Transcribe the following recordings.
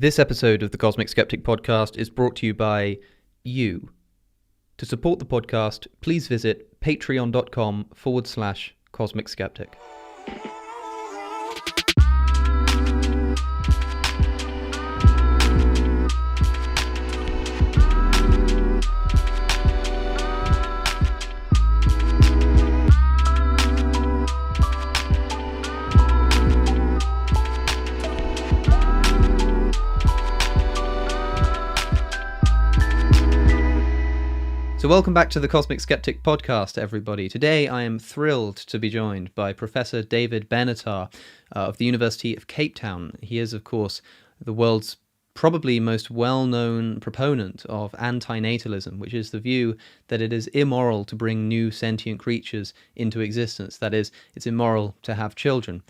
This episode of the Cosmic Skeptic podcast is brought to you by you. To support the podcast, please visit patreon.com/Cosmic Skeptic. So welcome back to the Cosmic Skeptic podcast, everybody. Today I am thrilled to be joined by Professor David Benatar of the University of Cape Town. He is, of course, the world's probably most well-known proponent of antinatalism, which is the view that it is immoral to bring new sentient creatures into existence. That is, it's immoral to have children.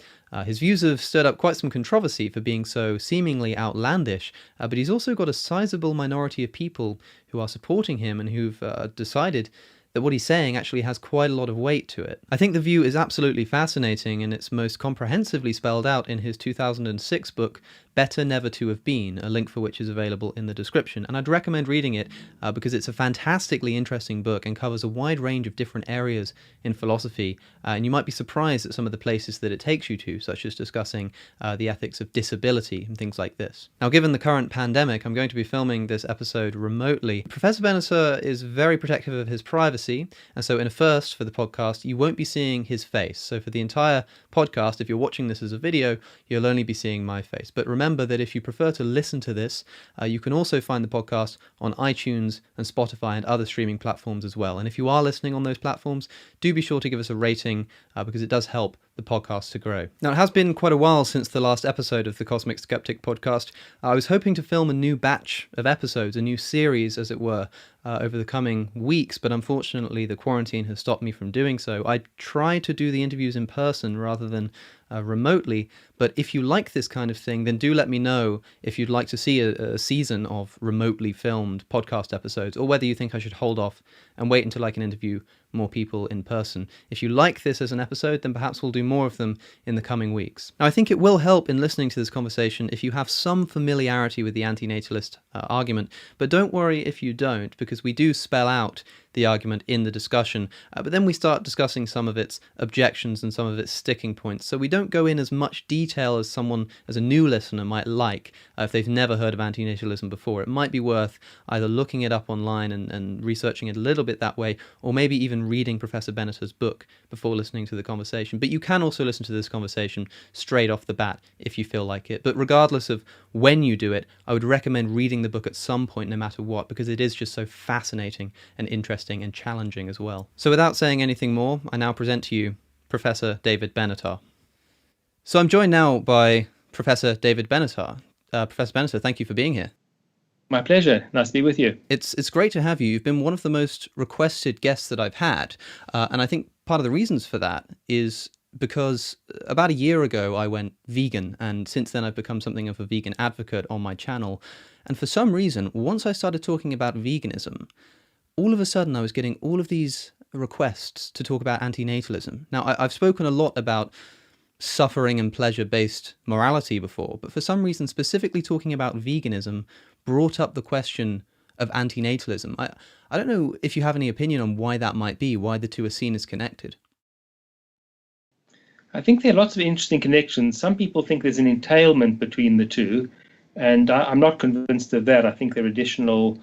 His views have stirred up quite some controversy for being so seemingly outlandish, but he's also got a sizable minority of people who are supporting him and who've decided that what he's saying actually has quite a lot of weight to it. I think the view is absolutely fascinating, and it's most comprehensively spelled out in his 2006 book, Better Never to Have Been, a link for which is available in the description. And I'd recommend reading it because it's a fantastically interesting book and covers a wide range of different areas in philosophy. And you might be surprised at some of the places that it takes you to, such as discussing the ethics of disability and things like this. Now, given the current pandemic, I'm going to be filming this episode remotely. Professor Benatar is very protective of his privacy, and so in a first for the podcast, you won't be seeing his face. So for the entire podcast, if you're watching this as a video, you'll only be seeing my face. But remember that if you prefer to listen to this, you can also find the podcast on iTunes and Spotify and other streaming platforms as well. And if you are listening on those platforms, do be sure to give us a rating because it does help the podcast to grow. Now, it has been quite a while since the last episode of the Cosmic Skeptic podcast. I was hoping to film a new batch of episodes, a new series, as it were, over the coming weeks, but unfortunately the quarantine has stopped me from doing so. I tried to do the interviews in person rather than remotely, but if you like this kind of thing, then do let me know if you'd like to see a season of remotely filmed podcast episodes, or whether you think I should hold off and wait until I can interview more people in person. If you like this as an episode, then perhaps we'll do more of them in the coming weeks. Now, I think it will help in listening to this conversation if you have some familiarity with the antinatalist argument, but don't worry if you don't, because we do spell out the argument in the discussion, but then we start discussing some of its objections and some of its sticking points, so we don't go in as much detail as a new listener might like if they've never heard of antinatalism before. It might be worth either looking it up online and researching it a little bit that way, or maybe even reading Professor Benatar's book before listening to the conversation. But you can also listen to this conversation straight off the bat if you feel like it. But regardless of when you do it, I would recommend reading the book at some point, no matter what, because it is just so fascinating and interesting and challenging as well. So without saying anything more, I now present to you Professor David Benatar. So I'm joined now by Professor David Benatar. Professor Benatar, thank you for being here. My pleasure. Nice to be with you. It's great to have you. You've been one of the most requested guests that I've had, and I think part of the reasons for that is because about a year ago I went vegan, and since then I've become something of a vegan advocate on my channel. And for some reason, once I started talking about veganism, all of a sudden I was getting all of these requests to talk about antinatalism. Now, I've spoken a lot about suffering and pleasure-based morality before, but for some reason, specifically talking about veganism brought up the question of antinatalism. I don't know if you have any opinion on why that might be, why the two are seen as connected. I think there are lots of interesting connections. Some people think there's an entailment between the two, and I'm not convinced of that. I think there are additional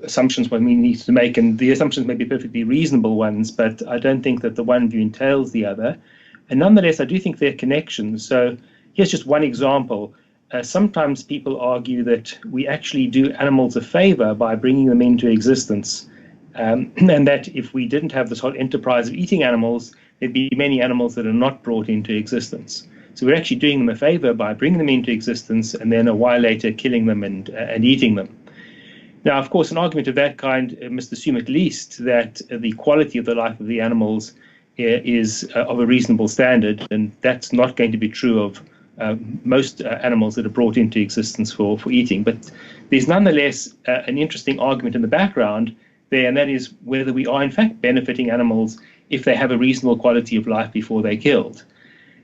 assumptions one needs to make, and the assumptions may be perfectly reasonable ones, but I don't think that the one view entails the other. And nonetheless, I do think there are connections. So here's just one example. Sometimes people argue that we actually do animals a favor by bringing them into existence, and that if we didn't have this whole enterprise of eating animals, there'd be many animals that are not brought into existence. So we're actually doing them a favor by bringing them into existence and then a while later killing them and eating them. Now, of course, an argument of that kind must assume at least that the quality of the life of the animals is of a reasonable standard, and that's not going to be true of most animals that are brought into existence for eating. But there's nonetheless an interesting argument in the background there, and that is whether we are in fact benefiting animals if they have a reasonable quality of life before they're killed.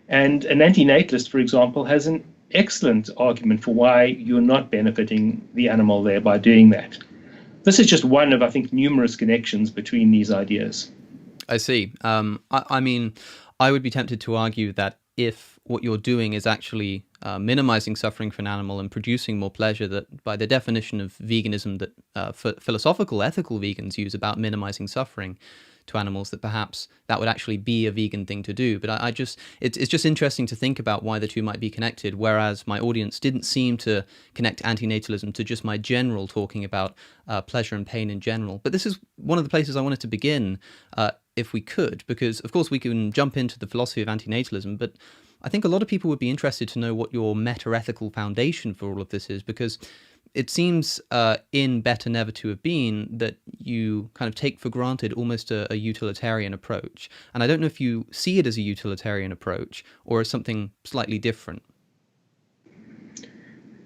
And an antinatalist, for example, has an excellent argument for why you're not benefiting the animal there by doing that. This is just one of, I think, numerous connections between these ideas. I see. I mean, I would be tempted to argue that if what you're doing is actually minimizing suffering for an animal and producing more pleasure, that by the definition of veganism that philosophical, ethical vegans use about minimizing suffering to animals, that perhaps that would actually be a vegan thing to do. But it's just interesting to think about why the two might be connected, whereas my audience didn't seem to connect antinatalism to just my general talking about pleasure and pain in general. But this is one of the places I wanted to begin, if we could, because of course we can jump into the philosophy of antinatalism, but I think a lot of people would be interested to know what your meta-ethical foundation for all of this is, because it seems in Better Never to Have Been that you kind of take for granted almost a utilitarian approach. And I don't know if you see it as a utilitarian approach or as something slightly different.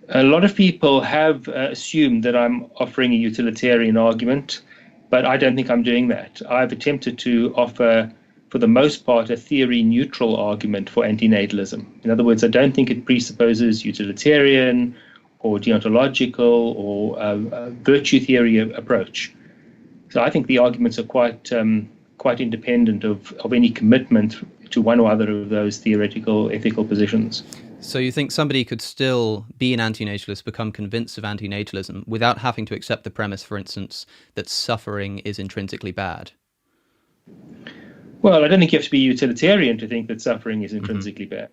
A lot of people have assumed that I'm offering a utilitarian argument, but I don't think I'm doing that. I've attempted to offer, for the most part, a theory-neutral argument for antinatalism. In other words, I don't think it presupposes utilitarian or deontological or virtue theory approach. So I think the arguments are quite independent of any commitment to one or other of those theoretical ethical positions. So you think somebody could still be an antinatalist, become convinced of antinatalism, without having to accept the premise, for instance, that suffering is intrinsically bad? Well, I don't think you have to be utilitarian to think that suffering is intrinsically bad.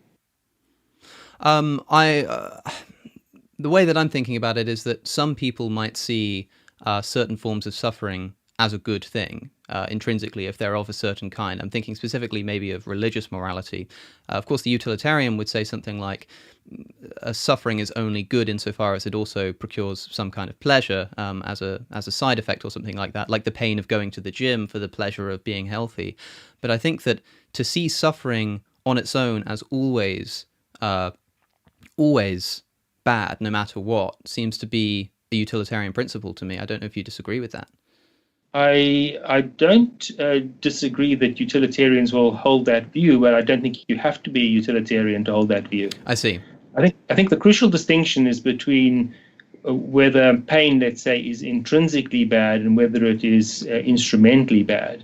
The way that I'm thinking about it is that some people might see certain forms of suffering as a good thing, intrinsically, if they're of a certain kind. I'm thinking specifically maybe of religious morality. Of course, the utilitarian would say something like suffering is only good insofar as it also procures some kind of pleasure as a side effect or something like that, like the pain of going to the gym for the pleasure of being healthy. But I think that to see suffering on its own as always bad, no matter what, seems to be a utilitarian principle to me. I don't know if you disagree with that. I don't disagree that utilitarians will hold that view, but I don't think you have to be a utilitarian to hold that view. I see. I think the crucial distinction is between whether pain, let's say, is intrinsically bad and whether it is instrumentally bad.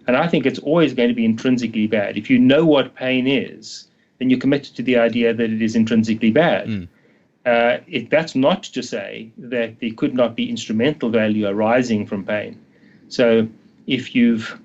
And I think it's always going to be intrinsically bad. If you know what pain is, then you're committed to the idea that it is intrinsically bad. That's not to say that there could not be instrumental value arising from pain. So if you've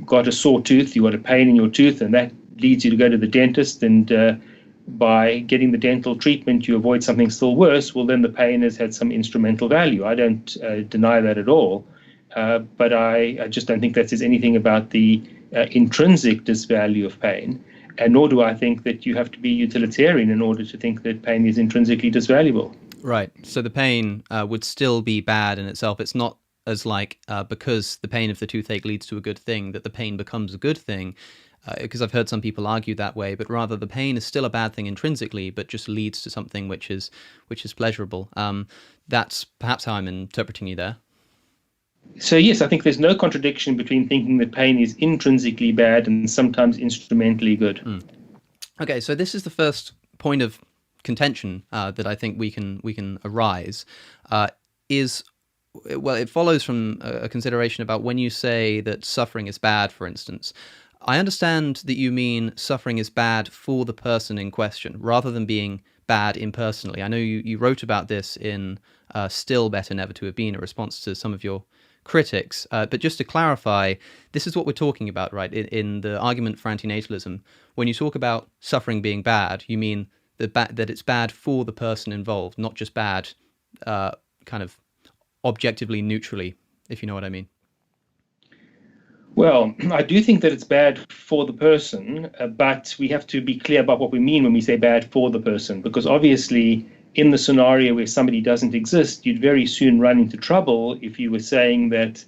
got a sore tooth, you've got a pain in your tooth, and that leads you to go to the dentist, and by getting the dental treatment you avoid something still worse, well, then the pain has had some instrumental value. I don't deny that at all, but I just don't think that says anything about the intrinsic disvalue of pain. And nor do I think that you have to be utilitarian in order to think that pain is intrinsically disvaluable. Right. So the pain would still be bad in itself. It's not as like because the pain of the toothache leads to a good thing that the pain becomes a good thing, because I've heard some people argue that way, but rather the pain is still a bad thing intrinsically, but just leads to something which is pleasurable. That's perhaps how I'm interpreting you there. So yes, I think there's no contradiction between thinking that pain is intrinsically bad and sometimes instrumentally good. Okay, so this is the first point of contention that I think we can arise. It follows from a consideration about when you say that suffering is bad, for instance. I understand that you mean suffering is bad for the person in question, rather than being bad impersonally. I know you wrote about this in Still Better Never to Have Been, a response to some of your critics, but just to clarify, this is what we're talking about, right? In the argument for antinatalism, when you talk about suffering being bad, you mean that it's bad for the person involved, not just bad kind of objectively neutrally, if you know what I mean. Well, I do think that it's bad for the person, but we have to be clear about what we mean when we say bad for the person, because obviously in the scenario where somebody doesn't exist, you'd very soon run into trouble if you were saying that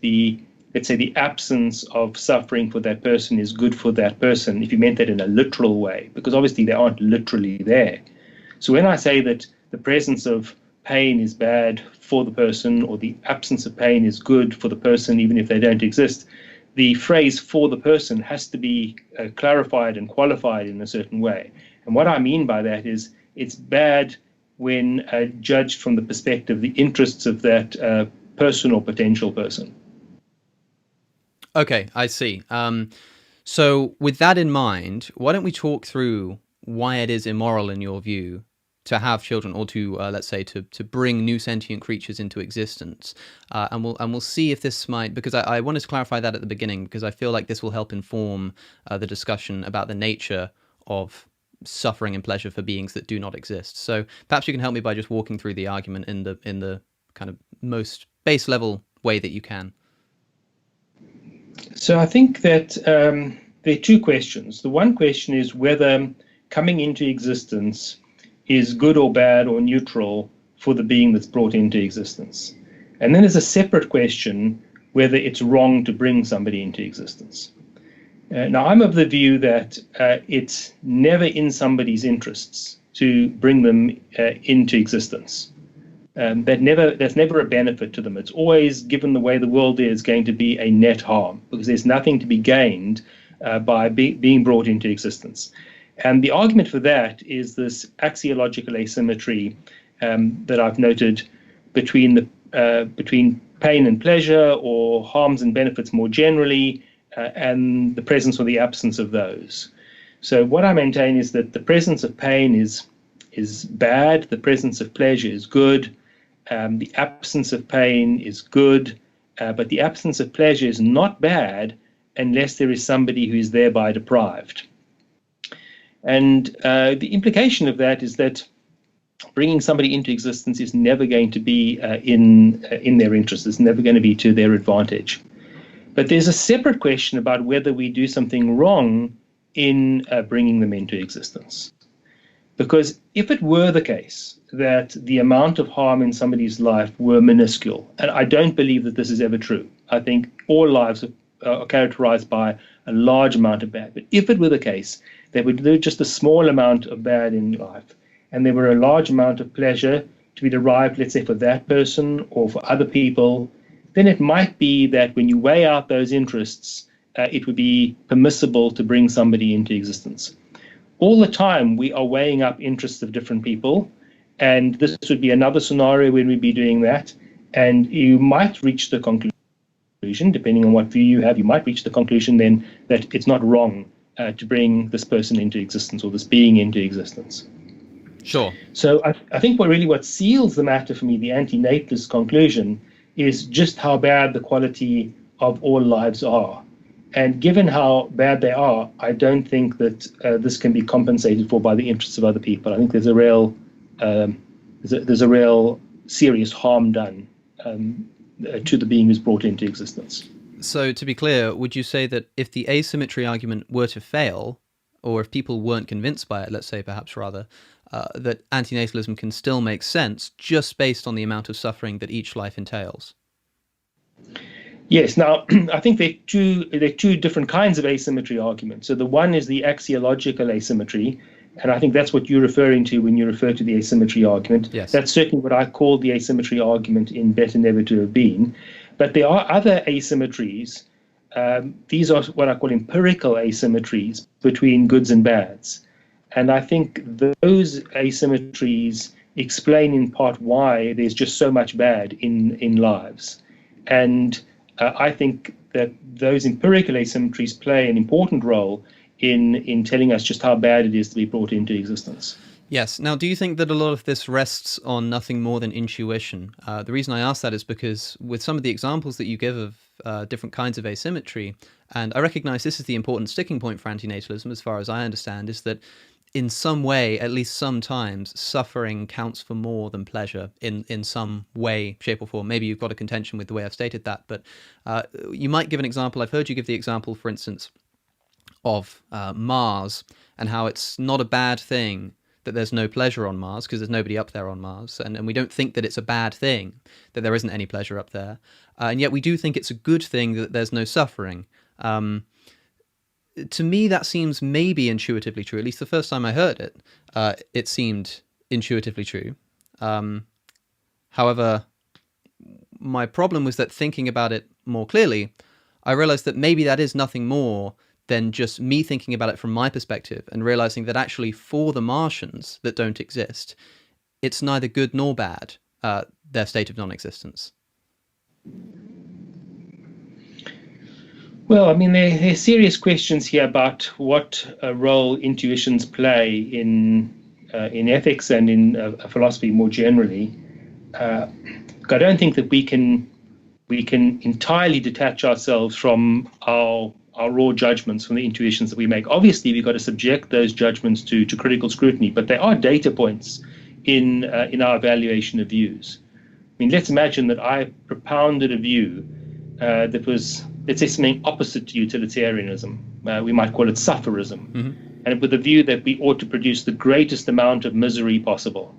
let's say the absence of suffering for that person is good for that person, if you meant that in a literal way, because obviously they aren't literally there. So when I say that the presence of pain is bad for the person, or the absence of pain is good for the person, even if they don't exist, the phrase for the person has to be clarified and qualified in a certain way. And what I mean by that is It's bad when judged from the perspective, the interests of that person or potential person. Okay, I see. So with that in mind, why don't we talk through why it is immoral in your view to have children, or to let's say to bring new sentient creatures into existence, and we'll see if this might, because I wanted to clarify that at the beginning, because I feel like this will help inform the discussion about the nature of suffering and pleasure for beings that do not exist. So perhaps you can help me by just walking through the argument in the kind of most base level way that you can. So I think that there are two questions. The one question is whether coming into existence is good or bad or neutral for the being that's brought into existence. And then there's a separate question whether it's wrong to bring somebody into existence. Now, I'm of the view that it's never in somebody's interests to bring them into existence. That's never a benefit to them. It's always, given the way the world is, going to be a net harm, because there's nothing to be gained by being brought into existence. And the argument for that is this axiological asymmetry that I've noted between pain and pleasure, or harms and benefits more generally, and the presence or the absence of those. So what I maintain is that the presence of pain is bad, the presence of pleasure is good, the absence of pain is good, but the absence of pleasure is not bad unless there is somebody who is thereby deprived. And the implication of that is that bringing somebody into existence is never going to be in their interest. It's never going to be to their advantage. But there's a separate question about whether we do something wrong in bringing them into existence. Because if it were the case that the amount of harm in somebody's life were minuscule, and I don't believe that this is ever true. I think all lives are characterized by a large amount of bad. But if it were the case, there would be just a small amount of bad in life, and there were a large amount of pleasure to be derived, let's say, for that person or for other people, then it might be that when you weigh out those interests, it would be permissible to bring somebody into existence. All the time, we are weighing up interests of different people, and this would be another scenario when we'd be doing that, and you might reach the conclusion, depending on what view you have, you might reach the conclusion then that it's not wrong to bring this person into existence, or this being into existence. Sure. So I think what seals the matter for me, the antinatalist conclusion, is just how bad the quality of all lives are. And given how bad they are, I don't think that this can be compensated for by the interests of other people. I think there's a real serious harm done to the being who's brought into existence. So to be clear, would you say that if the asymmetry argument were to fail, or if people weren't convinced by it, let's say perhaps rather, that antinatalism can still make sense just based on the amount of suffering that each life entails? Yes. Now, I think there are two different kinds of asymmetry arguments. So the one is the axiological asymmetry, and I think that's what you're referring to when you refer to the asymmetry argument. Yes. That's certainly what I call the asymmetry argument in Better Never to Have Been. But there are other asymmetries. These are what I call empirical asymmetries between goods and bads. And I think those asymmetries explain in part why there's just so much bad in lives. And I think that those empirical asymmetries play an important role in telling us just how bad it is to be brought into existence. Yes. Now, do you think that a lot of this rests on nothing more than intuition? The reason I ask that is because with some of the examples that you give of different kinds of asymmetry, and I recognize this is the important sticking point for antinatalism, as far as I understand, is that in some way, at least sometimes, suffering counts for more than pleasure in some way, shape or form. Maybe you've got a contention with the way I've stated that, but you might give an example. I've heard you give the example, for instance, of Mars, and how it's not a bad thing that there's no pleasure on Mars because there's nobody up there on Mars. And we don't think that it's a bad thing that there isn't any pleasure up there. And yet we do think it's a good thing that there's no suffering. To me, that seems maybe intuitively true. At least the first time I heard it, it seemed intuitively true. However, my problem was that thinking about it more clearly, I realized that maybe that is nothing more than just me thinking about it from my perspective and realizing that actually for the Martians that don't exist, it's neither good nor bad, their state of non-existence? Well, I mean, there are serious questions here about what role intuitions play in ethics and in philosophy more generally. I don't think that we can entirely detach ourselves from our raw judgments, from the intuitions that we make. Obviously, we've got to subject those judgments to critical scrutiny, but there are data points in our evaluation of views. I mean, let's imagine that I propounded a view that was, let's say, something opposite to utilitarianism. We might call it sufferism, and with the view that we ought to produce the greatest amount of misery possible,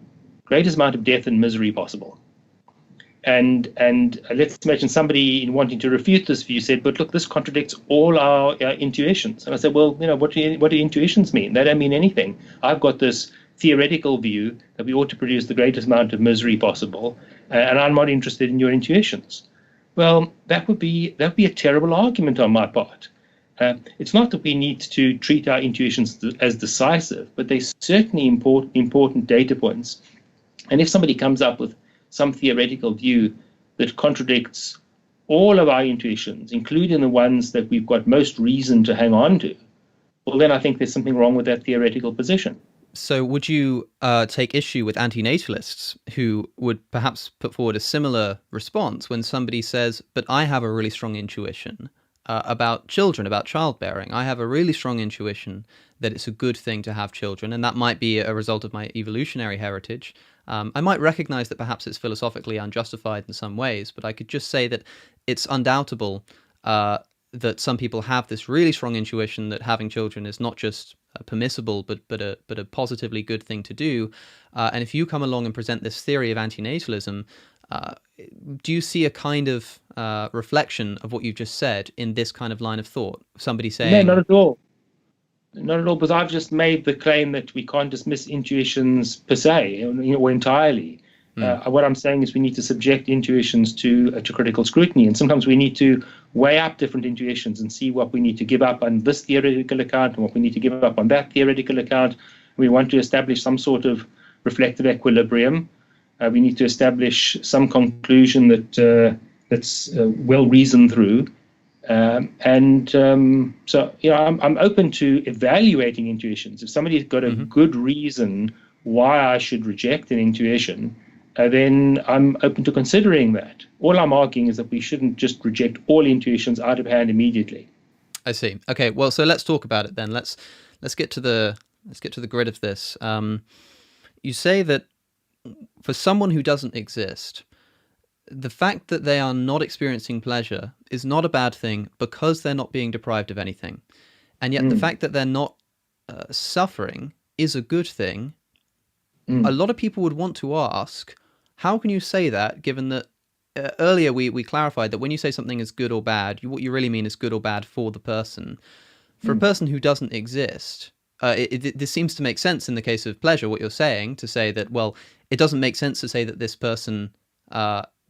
greatest amount of death and misery possible. And let's imagine somebody, in wanting to refute this view, said, "But look, this contradicts all our intuitions." And I said, "Well, what do intuitions mean? They don't mean anything. I've got this theoretical view that we ought to produce the greatest amount of misery possible, and I'm not interested in your intuitions." Well, that would be a terrible argument on my part. It's not that we need to treat our intuitions as decisive, but they're certainly important data points. And if somebody comes up with some theoretical view that contradicts all of our intuitions, including the ones that we've got most reason to hang on to, well, then I think there's something wrong with that theoretical position. So would you take issue with antinatalists who would perhaps put forward a similar response when somebody says, "But I have a really strong intuition about children, about childbearing. I have a really strong intuition that it's a good thing to have children, and that might be a result of my evolutionary heritage. I might recognize that perhaps it's philosophically unjustified in some ways, but I could just say that it's undoubtable that some people have this really strong intuition that having children is not just permissible, but a positively good thing to do. And if you come along and present this theory of antinatalism, do you see a kind of reflection of what you've just said in this kind of line of thought? Somebody saying... No, not at all. Not at all, because I've just made the claim that we can't dismiss intuitions per se, or entirely. What I'm saying is we need to subject intuitions to critical scrutiny, and sometimes we need to weigh up different intuitions and see what we need to give up on this theoretical account and what we need to give up on that theoretical account. We want to establish some sort of reflective equilibrium. We need to establish some conclusion that's well reasoned through. So I'm open to evaluating intuitions. If somebody's got a good reason why I should reject an intuition, then I'm open to considering that. All I'm arguing is that we shouldn't just reject all intuitions out of hand immediately. I see. Okay, well, so let's talk about it then. Let's get to the grid of this. You say that for someone who doesn't exist, the fact that they are not experiencing pleasure is not a bad thing because they're not being deprived of anything. And yet the fact that they're not suffering is a good thing. A lot of people would want to ask, how can you say that, given that earlier we clarified that when you say something is good or bad, what you really mean is good or bad for the person. For a person who doesn't exist, this seems to make sense in the case of pleasure, what you're saying, to say that, well, it doesn't make sense to say that this person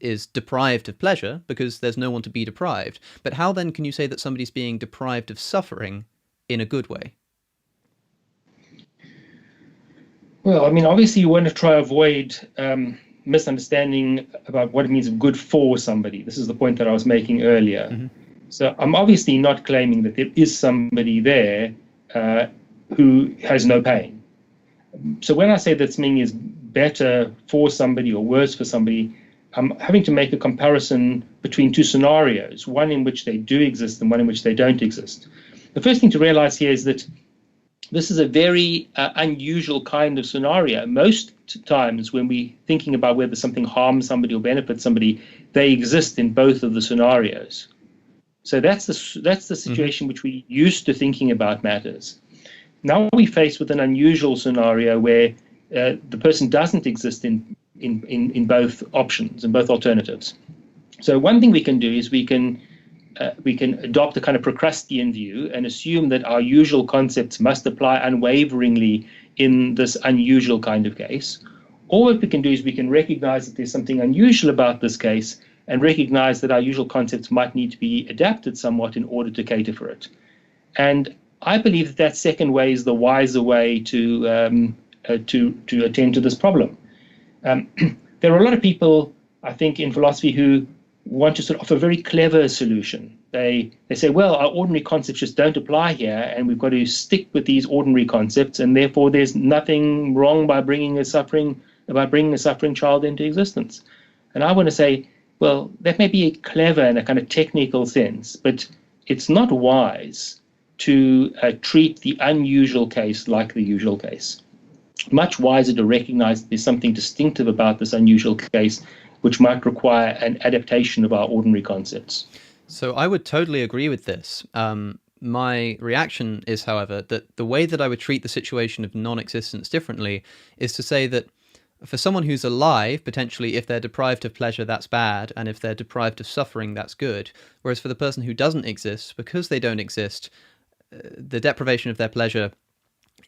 is deprived of pleasure because there's no one to be deprived. But how then can you say that somebody's being deprived of suffering in a good way? Well, I mean, obviously you want to try to avoid misunderstanding about what it means of good for somebody. This is the point that I was making earlier. So I'm obviously not claiming that there is somebody there who has no pain. So when I say that something is better for somebody or worse for somebody, I'm having to make a comparison between two scenarios, one in which they do exist and one in which they don't exist. The first thing to realize here is that this is a very unusual kind of scenario. Most times when we're thinking about whether something harms somebody or benefits somebody, they exist in both of the scenarios. So that's the situation which we used to thinking about matters. Now we're faced with an unusual scenario where the person doesn't exist in both options, in both alternatives. So one thing we can do is we can adopt a kind of Procrustean view and assume that our usual concepts must apply unwaveringly in this unusual kind of case. Or what we can do is we can recognize that there's something unusual about this case and recognize that our usual concepts might need to be adapted somewhat in order to cater for it. And I believe that second way is the wiser way to attend to this problem. There are a lot of people, I think, in philosophy who want to sort of offer a very clever solution. They say, well, our ordinary concepts just don't apply here, and we've got to stick with these ordinary concepts, and therefore there's nothing wrong by bringing a suffering child into existence. And I want to say, well, that may be clever in a kind of technical sense, but it's not wise to treat the unusual case like the usual case. Much wiser to recognize that there's something distinctive about this unusual case, which might require an adaptation of our ordinary concepts. So I would totally agree with this. My reaction is, however, that the way that I would treat the situation of non-existence differently is to say that for someone who's alive, potentially, if they're deprived of pleasure, that's bad, and if they're deprived of suffering, that's good. Whereas for the person who doesn't exist, because they don't exist, the deprivation of their pleasure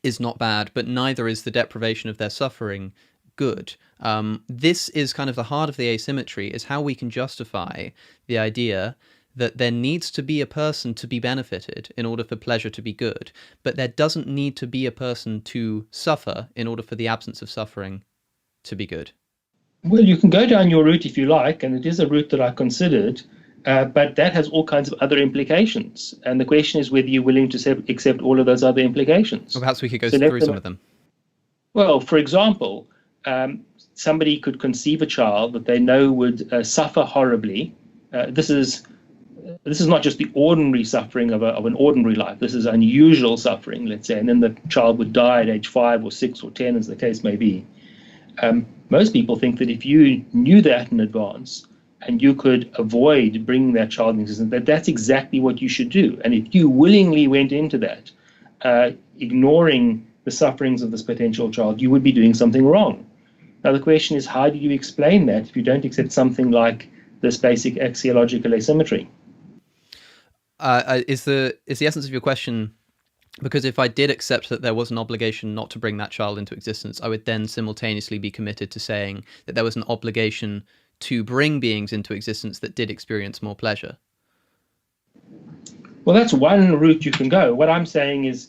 is not bad, but neither is the deprivation of their suffering good. This is kind of the heart of the asymmetry, is how we can justify the idea that there needs to be a person to be benefited in order for pleasure to be good, but there doesn't need to be a person to suffer in order for the absence of suffering to be good. Well, you can go down your route if you like, and it is a route that I considered, but that has all kinds of other implications. And the question is whether you're willing to accept all of those other implications. Well, perhaps we could go through some of them. Well, for example, somebody could conceive a child that they know would suffer horribly. This is not just the ordinary suffering of an ordinary life. This is unusual suffering, let's say, and then the child would die at age 5 or 6 or 10, as the case may be. Most people think that if you knew that in advance and you could avoid bringing that child into existence, that's exactly what you should do. And if you willingly went into that, ignoring the sufferings of this potential child, you would be doing something wrong. Now, the question is, how do you explain that if you don't accept something like this basic axiological asymmetry? Is the essence of your question, because if I did accept that there was an obligation not to bring that child into existence, I would then simultaneously be committed to saying that there was an obligation to bring beings into existence that did experience more pleasure? Well, that's one route you can go. What I'm saying is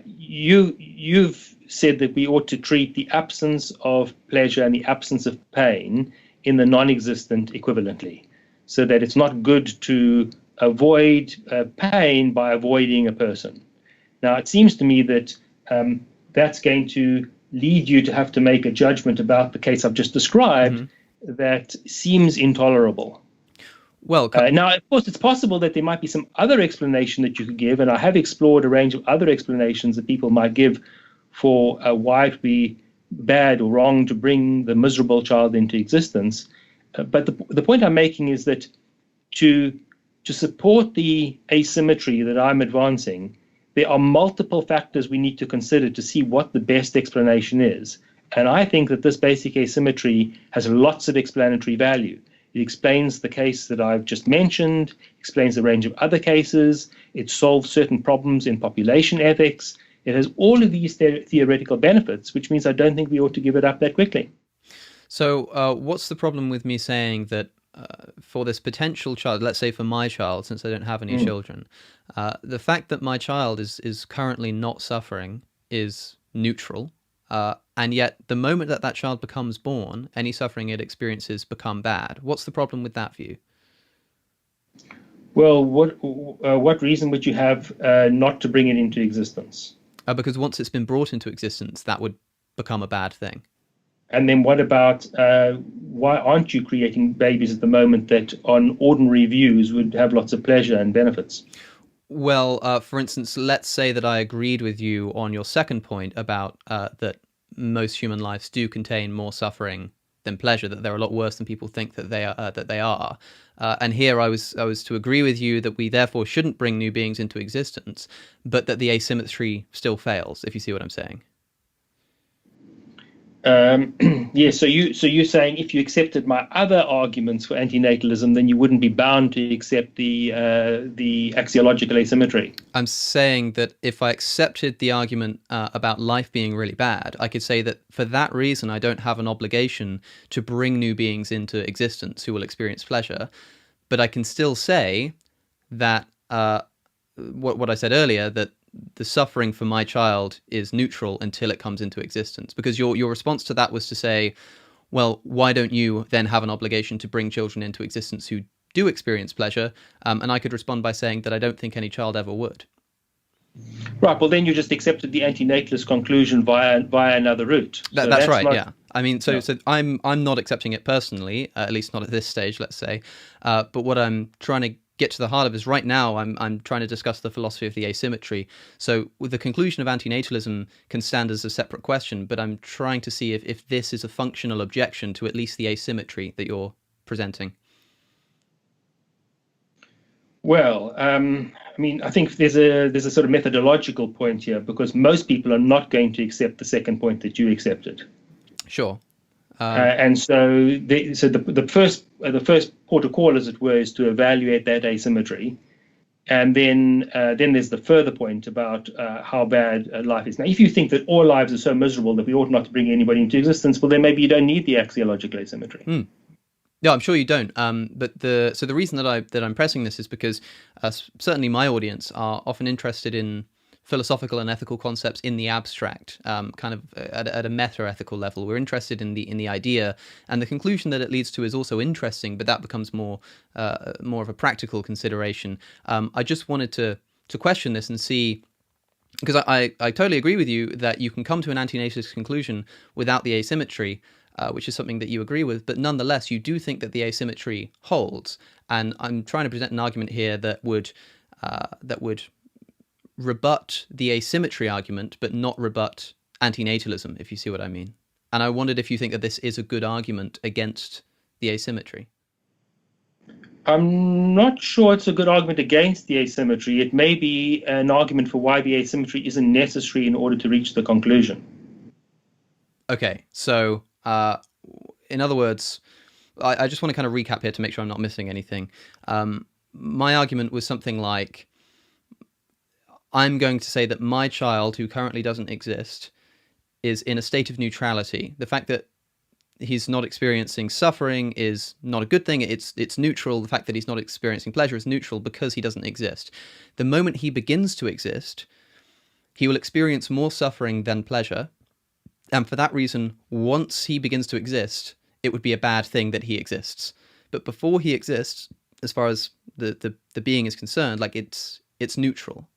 you've said that we ought to treat the absence of pleasure and the absence of pain in the non-existent equivalently, so that it's not good to avoid pain by avoiding a person. Now, it seems to me that that's going to lead you to have to make a judgment about the case I've just described that seems intolerable. Well, now, of course, it's possible that there might be some other explanation that you could give, and I have explored a range of other explanations that people might give for why it would be bad or wrong to bring the miserable child into existence. But the point I'm making is that to support the asymmetry that I'm advancing, there are multiple factors we need to consider to see what the best explanation is. And I think that this basic asymmetry has lots of explanatory value. It explains the case that I've just mentioned, explains a range of other cases, it solves certain problems in population ethics. It has all of these theoretical benefits, which means I don't think we ought to give it up that quickly. So what's the problem with me saying that for this potential child, let's say for my child, since I don't have any children, the fact that my child is currently not suffering is neutral, and yet the moment that that child becomes born, any suffering it experiences become bad. What's the problem with that view? Well, what reason would you have not to bring it into existence? Because once it's been brought into existence, that would become a bad thing. And then what about why aren't you creating babies at the moment that on ordinary views would have lots of pleasure and benefits? Well, for instance, let's say that I agreed with you on your second point about that most human lives do contain more suffering than pleasure, that they're a lot worse than people think that they are. And here I was to agree with you that we therefore shouldn't bring new beings into existence, but that the asymmetry still fails, if you see what I'm saying. Yes, so you're saying if you accepted my other arguments for antinatalism, then you wouldn't be bound to accept the axiological asymmetry. I'm saying that if I accepted the argument about life being really bad, I could say that for that reason I don't have an obligation to bring new beings into existence who will experience pleasure, but I can still say that what I said earlier, that the suffering for my child is neutral until it comes into existence. Because your response to that was to say, well, why don't you then have an obligation to bring children into existence who do experience pleasure? And I could respond by saying that I don't think any child ever would. Right. Well, then you just accepted the antinatalist conclusion via another route. That's right. Yeah. I mean, so I'm not accepting it personally, at least not at this stage, let's say. But what I'm trying to get to the heart of is right now I'm trying to discuss the philosophy of the asymmetry. So with the conclusion of antinatalism can stand as a separate question, but I'm trying to see if this is a functional objection to at least the asymmetry that you're presenting. Well, I mean, I think there's a sort of methodological point here, because most people are not going to accept the second point that you accepted. Sure. And so the first port of call, as it were, is to evaluate that asymmetry, and then there's the further point about how bad life is. Now, if you think that all lives are so miserable that we ought not to bring anybody into existence, well, then maybe you don't need the axiological asymmetry. No, I'm sure you don't. But the reason that I'm pressing this is because certainly my audience are often interested in philosophical and ethical concepts in the abstract, kind of at a meta-ethical level. We're interested in the idea, and the conclusion that it leads to is also interesting, but that becomes more of a practical consideration. I just wanted to question this and see, because I totally agree with you that you can come to an antinatalist conclusion without the asymmetry, which is something that you agree with, but nonetheless you do think that the asymmetry holds. And I'm trying to present an argument here that would rebut the asymmetry argument, but not rebut antinatalism, if you see what I mean. And I wondered if you think that this is a good argument against the asymmetry. I'm not sure it's a good argument against the asymmetry. It may be an argument for why the asymmetry isn't necessary in order to reach the conclusion. Okay, so in other words, I just want to kind of recap here to make sure I'm not missing anything. My argument was something like, I'm going to say that my child, who currently doesn't exist, is in a state of neutrality. The fact that he's not experiencing suffering is not a good thing. It's neutral. The fact that he's not experiencing pleasure is neutral because he doesn't exist. The moment he begins to exist, he will experience more suffering than pleasure. And for that reason, once he begins to exist, it would be a bad thing that he exists. But before he exists, as far as the being is concerned, like it's neutral.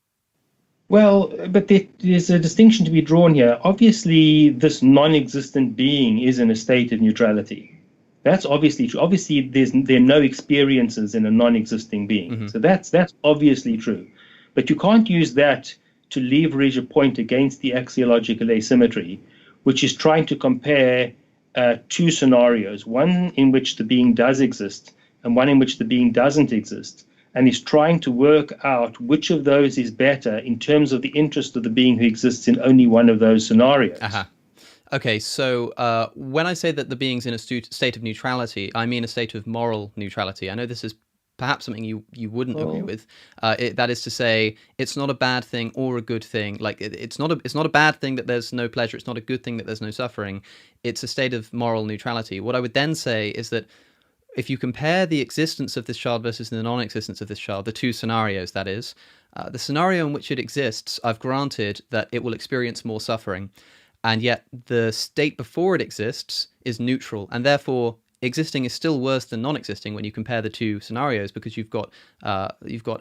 Well, but there's a distinction to be drawn here. Obviously, this non-existent being is in a state of neutrality. That's obviously true. Obviously, there are no experiences in a non-existing being. Mm-hmm. So that's obviously true. But you can't use that to leverage a point against the axiological asymmetry, which is trying to compare two scenarios, one in which the being does exist and one in which the being doesn't exist, and is trying to work out which of those is better in terms of the interest of the being who exists in only one of those scenarios. Uh-huh. Okay, so when I say that the being's in a state of neutrality, I mean a state of moral neutrality. I know this is perhaps something you wouldn't agree with. That is to say, it's not a bad thing or a good thing. Like it's not a bad thing that there's no pleasure. It's not a good thing that there's no suffering. It's a state of moral neutrality. What I would then say is that if you compare the existence of this child versus the non-existence of this child, the two scenarios, that is, the scenario in which it exists, I've granted that it will experience more suffering, and yet the state before it exists is neutral, and therefore existing is still worse than non-existing when you compare the two scenarios, because you've got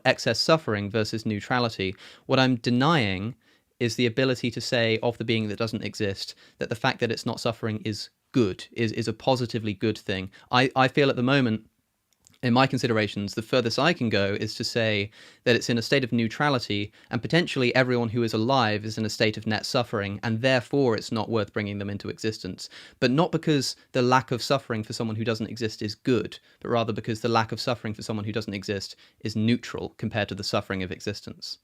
excess suffering versus neutrality. What I'm denying is the ability to say of the being that doesn't exist that the fact that it's not suffering is good, is a positively good thing. I feel at the moment, in my considerations, the furthest I can go is to say that it's in a state of neutrality, and potentially everyone who is alive is in a state of net suffering, and therefore it's not worth bringing them into existence. But not because the lack of suffering for someone who doesn't exist is good, but rather because the lack of suffering for someone who doesn't exist is neutral compared to the suffering of existence.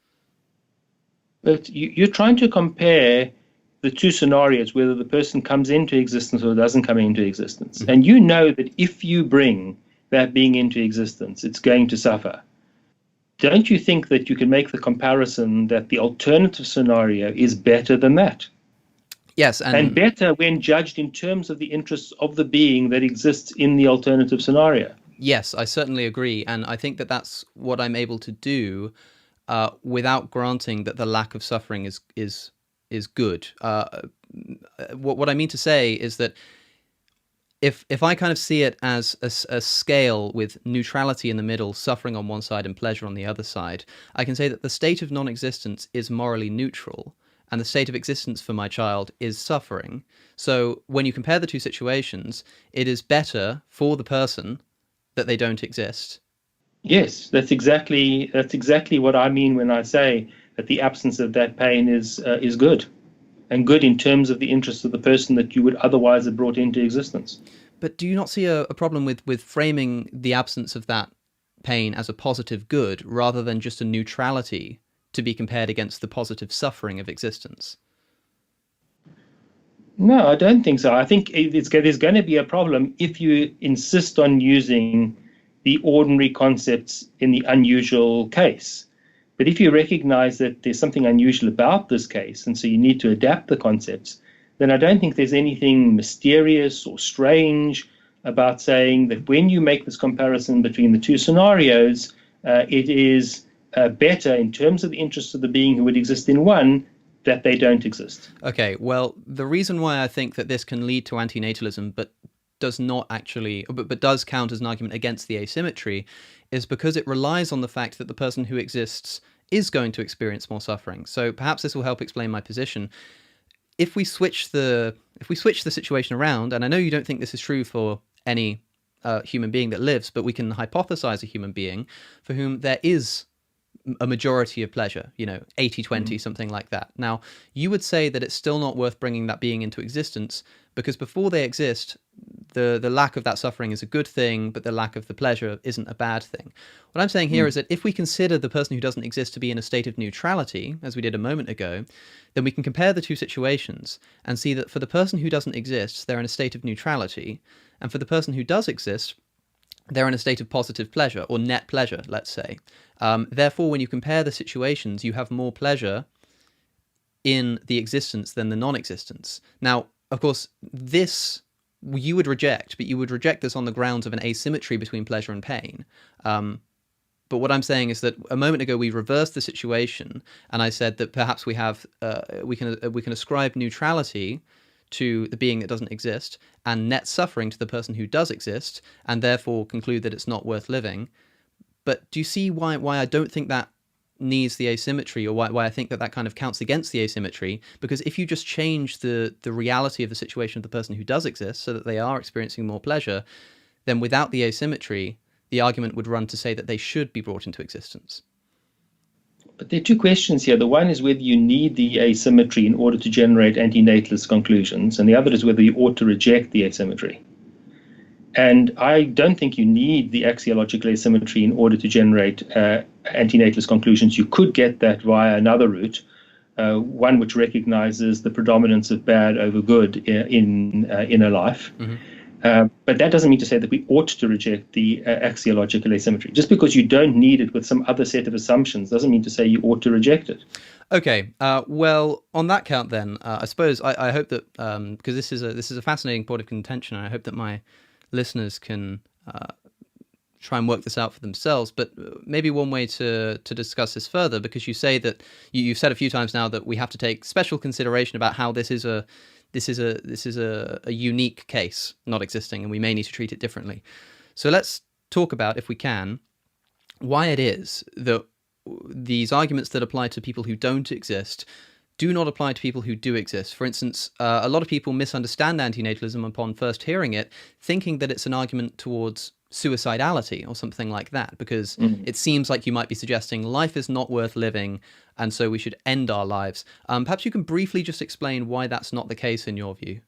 But you're trying to compare the two scenarios, whether the person comes into existence or doesn't come into existence. Mm-hmm. And you know that if you bring that being into existence, it's going to suffer. Don't you think that you can make the comparison that the alternative scenario is better than that? Yes. And better when judged in terms of the interests of the being that exists in the alternative scenario. Yes, I certainly agree. And I think that that's what I'm able to do without granting that the lack of suffering is good. What I mean to say is that if I kind of see it as a scale with neutrality in the middle, suffering on one side and pleasure on the other side, I can say that the state of non-existence is morally neutral, and the state of existence for my child is suffering. So when you compare the two situations, it is better for the person that they don't exist. Yes, that's exactly what I mean when I say that the absence of that pain is good, and good in terms of the interests of the person that you would otherwise have brought into existence. But do you not see a problem with framing the absence of that pain as a positive good rather than just a neutrality to be compared against the positive suffering of existence? No, I don't think so. I think there's going to be a problem if you insist on using the ordinary concepts in the unusual case. But if you recognize that there's something unusual about this case, and so you need to adapt the concepts, then I don't think there's anything mysterious or strange about saying that when you make this comparison between the two scenarios, it is better in terms of the interests of the being who would exist in one, that they don't exist. Okay, well, the reason why I think that this can lead to antinatalism, but does not actually, but does count as an argument against the asymmetry, is because it relies on the fact that the person who exists is going to experience more suffering. So perhaps this will help explain my position. If we switch the situation around, and I know you don't think this is true for any human being that lives, but we can hypothesize a human being for whom there is a majority of pleasure, 80-20, something like that. Now, you would say that it's still not worth bringing that being into existence because before they exist, the lack of that suffering is a good thing, but the lack of the pleasure isn't a bad thing. What I'm saying here is that if we consider the person who doesn't exist to be in a state of neutrality, as we did a moment ago, then we can compare the two situations and see that for the person who doesn't exist, they're in a state of neutrality, and for the person who does exist, they're in a state of positive pleasure, or net pleasure, let's say. Therefore, when you compare the situations, you have more pleasure in the existence than the non-existence. Now, of course, this you would reject, but you would reject this on the grounds of an asymmetry between pleasure and pain. But what I'm saying is that a moment ago we reversed the situation, and I said that perhaps we have we can ascribe neutrality to the being that doesn't exist and net suffering to the person who does exist, and therefore conclude that it's not worth living. But do you see why I don't think that needs the asymmetry, or why I think that kind of counts against the asymmetry? Because if you just change the reality of the situation of the person who does exist so that they are experiencing more pleasure, then without the asymmetry, the argument would run to say that they should be brought into existence. But there are two questions here. The one is whether you need the asymmetry in order to generate antinatalist conclusions, and the other is whether you ought to reject the asymmetry. And I don't think you need the axiological asymmetry in order to generate antinatalist conclusions. You could get that via another route, one which recognizes the predominance of bad over good in a life. Mm-hmm. But that doesn't mean to say that we ought to reject the axiological asymmetry. Just because you don't need it with some other set of assumptions doesn't mean to say you ought to reject it. Okay, well, on that count then, I suppose I hope that, because this is a fascinating point of contention, and I hope that my listeners can try and work this out for themselves. But maybe one way to discuss this further, because you say that you've said a few times now that we have to take special consideration about how this is a unique case not existing, and we may need to treat it differently. So let's talk about, if we can, why it is that these arguments that apply to people who don't exist do not apply to people who do exist. For instance, a lot of people misunderstand antinatalism upon first hearing it, thinking that it's an argument towards suicidality or something like that, because it seems like you might be suggesting life is not worth living, and so we should end our lives. Perhaps you can briefly just explain why that's not the case in your view.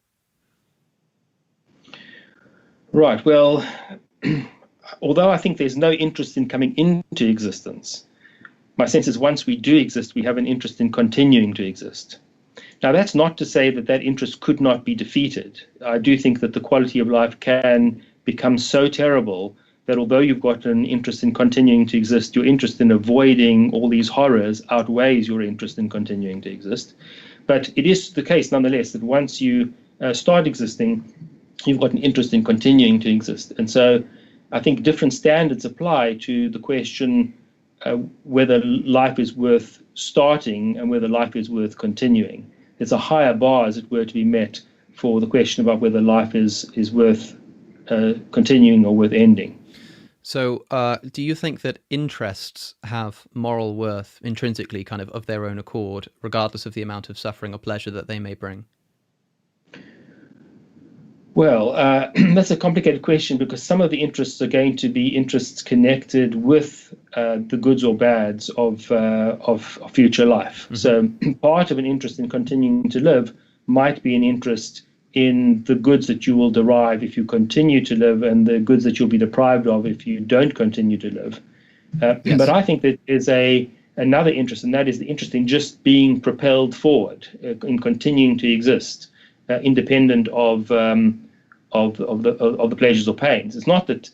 Right. Well, although I think there's no interest in coming into existence, my sense is once we do exist, we have an interest in continuing to exist. Now, that's not to say that that interest could not be defeated. I do think that the quality of life can become so terrible that although you've got an interest in continuing to exist, your interest in avoiding all these horrors outweighs your interest in continuing to exist. But it is the case, nonetheless, that once you start existing, you've got an interest in continuing to exist. And so I think different standards apply to the question whether life is worth starting and whether life is worth continuing. There's a higher bar, as it were, to be met for the question about whether life is worth continuing or worth ending. So do you think that interests have moral worth intrinsically, kind of their own accord, regardless of the amount of suffering or pleasure that they may bring? Well, that's a complicated question, because some of the interests are going to be interests connected with the goods or bads of future life. Mm-hmm. So part of an interest in continuing to live might be an interest in the goods that you will derive if you continue to live, and the goods that you'll be deprived of if you don't continue to live. Yes. But I think that there's another interest, and that is the interest in just being propelled forward, in continuing to exist, independent of the pleasures or pains. It's not that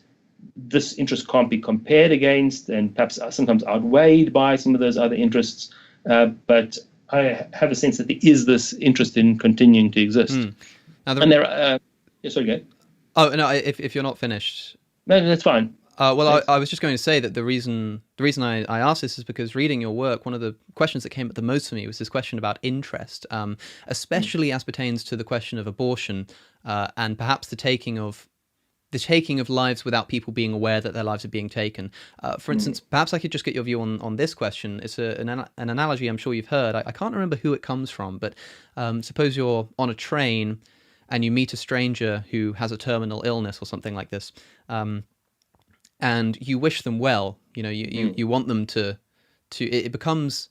this interest can't be compared against and perhaps sometimes outweighed by some of those other interests, but I have a sense that there is this interest in continuing to exist. Now sorry, go. Oh no, if you're not finished, no, that's fine. I was just going to say that the reason I asked this is because reading your work, one of the questions that came up the most for me was this question about interest, especially as pertains to the question of abortion, and perhaps the taking of lives without people being aware that their lives are being taken. For instance, perhaps I could just get your view on this question. It's an analogy I'm sure you've heard. I can't remember who it comes from, but suppose you're on a train and you meet a stranger who has a terminal illness or something like this, and you wish them well. You know, you want them to. It becomes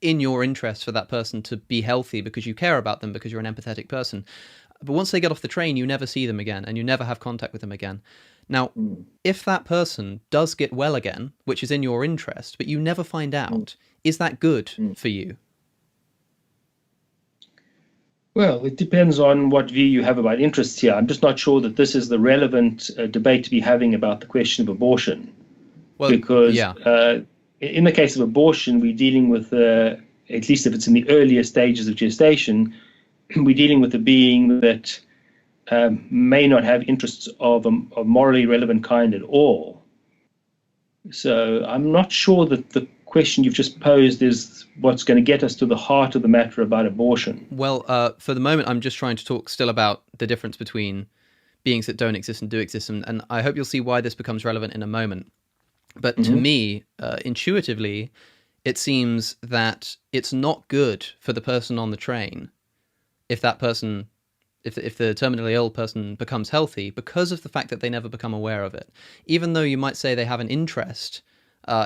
in your interest for that person to be healthy because you care about them, because you're an empathetic person. But once they get off the train, you never see them again, and you never have contact with them again. Now, if that person does get well again, which is in your interest, but you never find out, is that good for you? Well, it depends on what view you have about interests here. I'm just not sure that this is the relevant debate to be having about the question of abortion. Well, because in the case of abortion, we're dealing with, at least if it's in the earlier stages of gestation, we're dealing with a being that may not have interests of a morally relevant kind at all. So I'm not sure that the question you've just posed is what's going to get us to the heart of the matter about abortion. Well, for the moment, I'm just trying to talk still about the difference between beings that don't exist and do exist, and I hope you'll see why this becomes relevant in a moment. But to me, intuitively, it seems that it's not good for the person on the train if that person, if the terminally ill person becomes healthy, because of the fact that they never become aware of it. Even though you might say they have an interest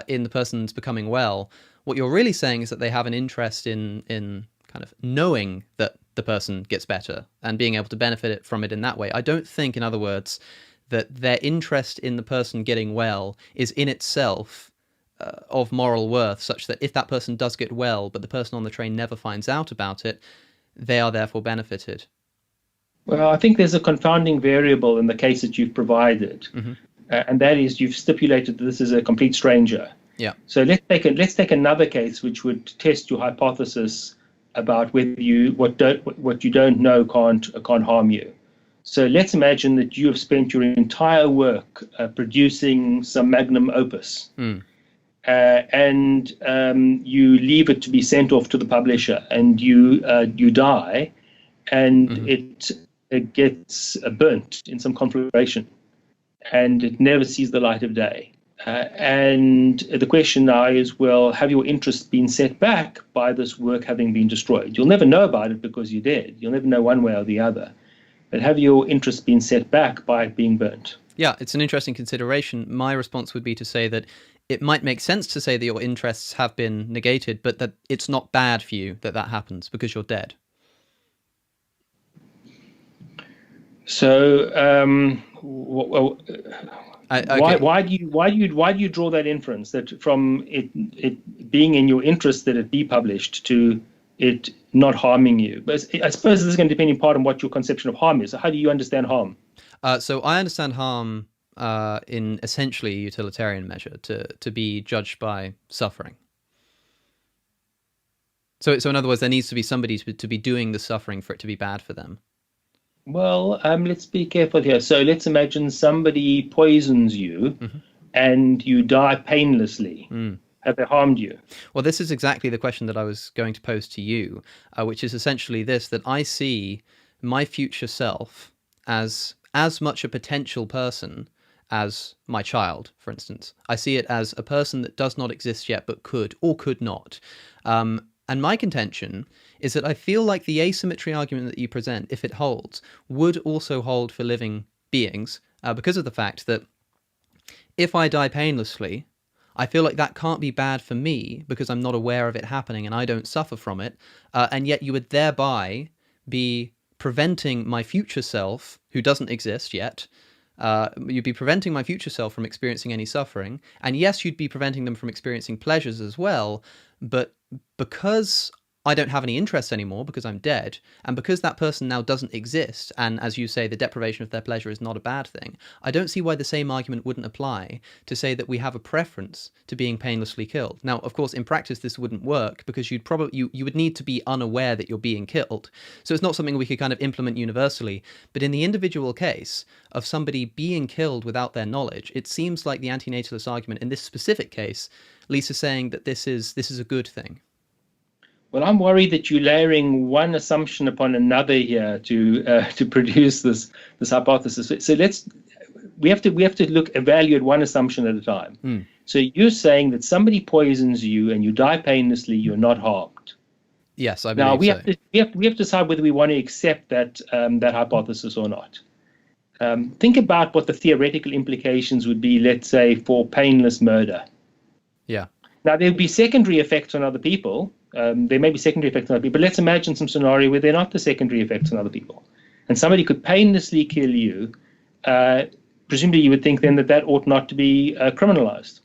in the person's becoming well, what you're really saying is that they have an interest in kind of knowing that the person gets better and being able to benefit from it in that way. I don't think, in other words, that their interest in the person getting well is in itself of moral worth, such that if that person does get well, but the person on the train never finds out about it, they are therefore benefited. Well, I think there's a confounding variable in the case that you've provided, and that is you've stipulated that this is a complete stranger. Yeah. So let's take another case which would test your hypothesis about whether what you don't know can't harm you. So let's imagine that you have spent your entire work producing some magnum opus, and you leave it to be sent off to the publisher, and you die, and it gets burnt in some conflagration, and it never sees the light of day. And the question now is, well, have your interests been set back by this work having been destroyed? You'll never know about it because you're dead. You'll never know one way or the other. But have your interests been set back by it being burnt? Yeah, it's an interesting consideration. My response would be to say that it might make sense to say that your interests have been negated, but that it's not bad for you that happens because you're dead. So, why do you draw that inference that from it being in your interest that it be published to it not harming you? But I suppose this is going to depend in part on what your conception of harm is. So how do you understand harm? So I understand harm in essentially a utilitarian measure, to be judged by suffering. So in other words, there needs to be somebody to be doing the suffering for it to be bad for them. Well, let's be careful here. So let's imagine somebody poisons you and you die painlessly. Have they harmed you? Well, this is exactly the question that I was going to pose to you, which is essentially this, that I see my future self as much a potential person as my child, for instance. I see it as a person that does not exist yet, but could or could not. And my contention is that I feel like the asymmetry argument that you present, if it holds, would also hold for living beings, because of the fact that if I die painlessly, I feel like that can't be bad for me because I'm not aware of it happening and I don't suffer from it. And yet you would thereby be preventing my future self, who doesn't exist yet, you'd be preventing my future self from experiencing any suffering. And yes, you'd be preventing them from experiencing pleasures as well. But because I don't have any interest anymore because I'm dead, and because that person now doesn't exist, and as you say, the deprivation of their pleasure is not a bad thing, I don't see why the same argument wouldn't apply to say that we have a preference to being painlessly killed. Now, of course, in practice, this wouldn't work because you would need to be unaware that you're being killed. So it's not something we could kind of implement universally. But in the individual case of somebody being killed without their knowledge, it seems like the antinatalist argument in this specific case, Lisa, saying that this is a good thing. Well, I'm worried that you're layering one assumption upon another here to produce this hypothesis. So we have to evaluate one assumption at a time. So you're saying that somebody poisons you and you die painlessly, you're not harmed. Yes, I believe so. We have to decide whether we want to accept that hypothesis or not. Think about what the theoretical implications would be, let's say, for painless murder. Yeah. Now, there would be secondary effects on other people. There may be secondary effects on other people, but let's imagine some scenario where they're not the secondary effects on other people. And somebody could painlessly kill you. Presumably, you would think then that ought not to be criminalized.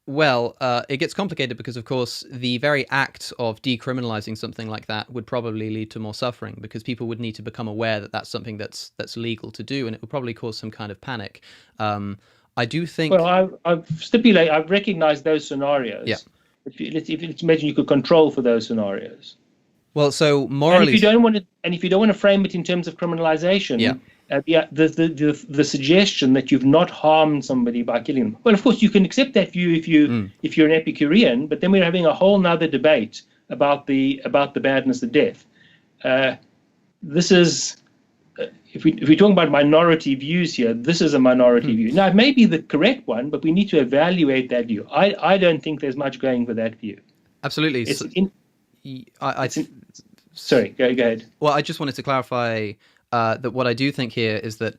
Well, it gets complicated because, of course, the very act of decriminalizing something like that would probably lead to more suffering because people would need to become aware that that's something that's legal to do, and it would probably cause some kind of panic. I do think... Well, I've recognized those scenarios. Yeah. If you imagine you could control for those scenarios. Well, so morally... And if you don't want to frame it in terms of criminalization... Yeah. The suggestion that you've not harmed somebody by killing them. Well, of course, you can accept that view if you're an Epicurean, but then we're having a whole nother debate about the badness of death. This is, if we're talking about minority views here, this is a minority view. Now, it may be the correct one, but we need to evaluate that view. I don't think there's much going for that view. Absolutely. Sorry, go ahead. Well, I just wanted to clarify that what I do think here is that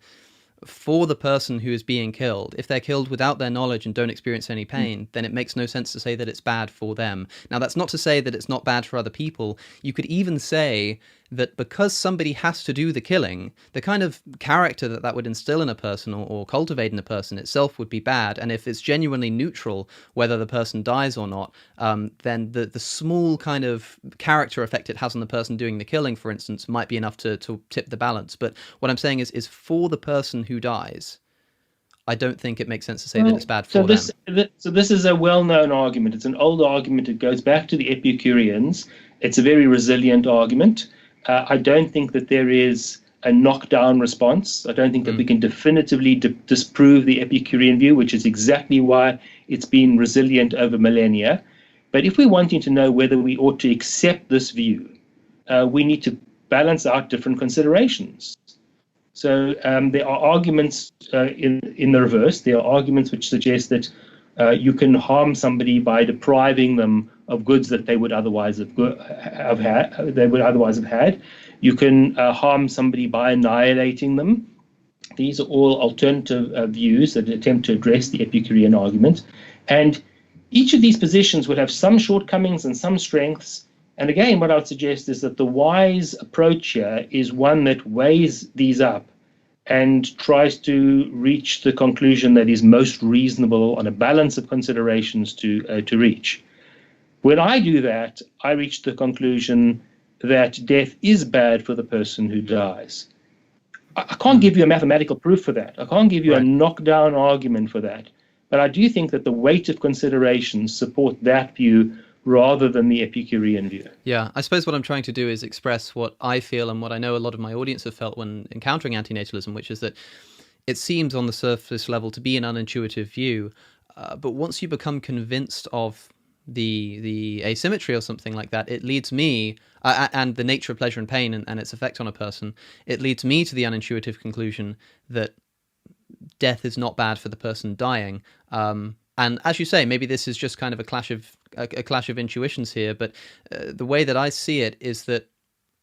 for the person who is being killed, if they're killed without their knowledge and don't experience any pain, then it makes no sense to say that it's bad for them. Now, that's not to say that it's not bad for other people. You could even say that because somebody has to do the killing, the kind of character that would instill in a person or cultivate in a person itself would be bad. And if it's genuinely neutral, whether the person dies or not, then the small kind of character effect it has on the person doing the killing, for instance, might be enough to tip the balance. But what I'm saying is for the person who dies, I don't think it makes sense to say that it's bad for them. So this is a well-known argument. It's an old argument. It goes back to the Epicureans. It's a very resilient argument. I don't think that there is a knockdown response. I don't think that we can definitively disprove the Epicurean view, which is exactly why it's been resilient over millennia. But if we're wanting to know whether we ought to accept this view, we need to balance out different considerations. So there are arguments in the reverse. There are arguments which suggest that you can harm somebody by depriving them of goods that they would otherwise have had. You can harm somebody by annihilating them. These are all alternative views that attempt to address the Epicurean argument. And each of these positions would have some shortcomings and some strengths. And again, what I would suggest is that the wise approach here is one that weighs these up and tries to reach the conclusion that is most reasonable on a balance of considerations to reach. When I do that, I reach the conclusion that death is bad for the person who dies. I can't give you a mathematical proof for that. I can't give you a knockdown argument for that. But I do think that the weight of considerations support that view rather than the Epicurean view. Yeah, I suppose what I'm trying to do is express what I feel and what I know a lot of my audience have felt when encountering antinatalism, which is that it seems on the surface level to be an unintuitive view, but once you become convinced of the asymmetry or something like that, it leads me, and the nature of pleasure and pain and its effect on a person, it leads me to the unintuitive conclusion that death is not bad for the person dying. And as you say, maybe this is just kind of a clash of intuitions here, but the way that I see it is that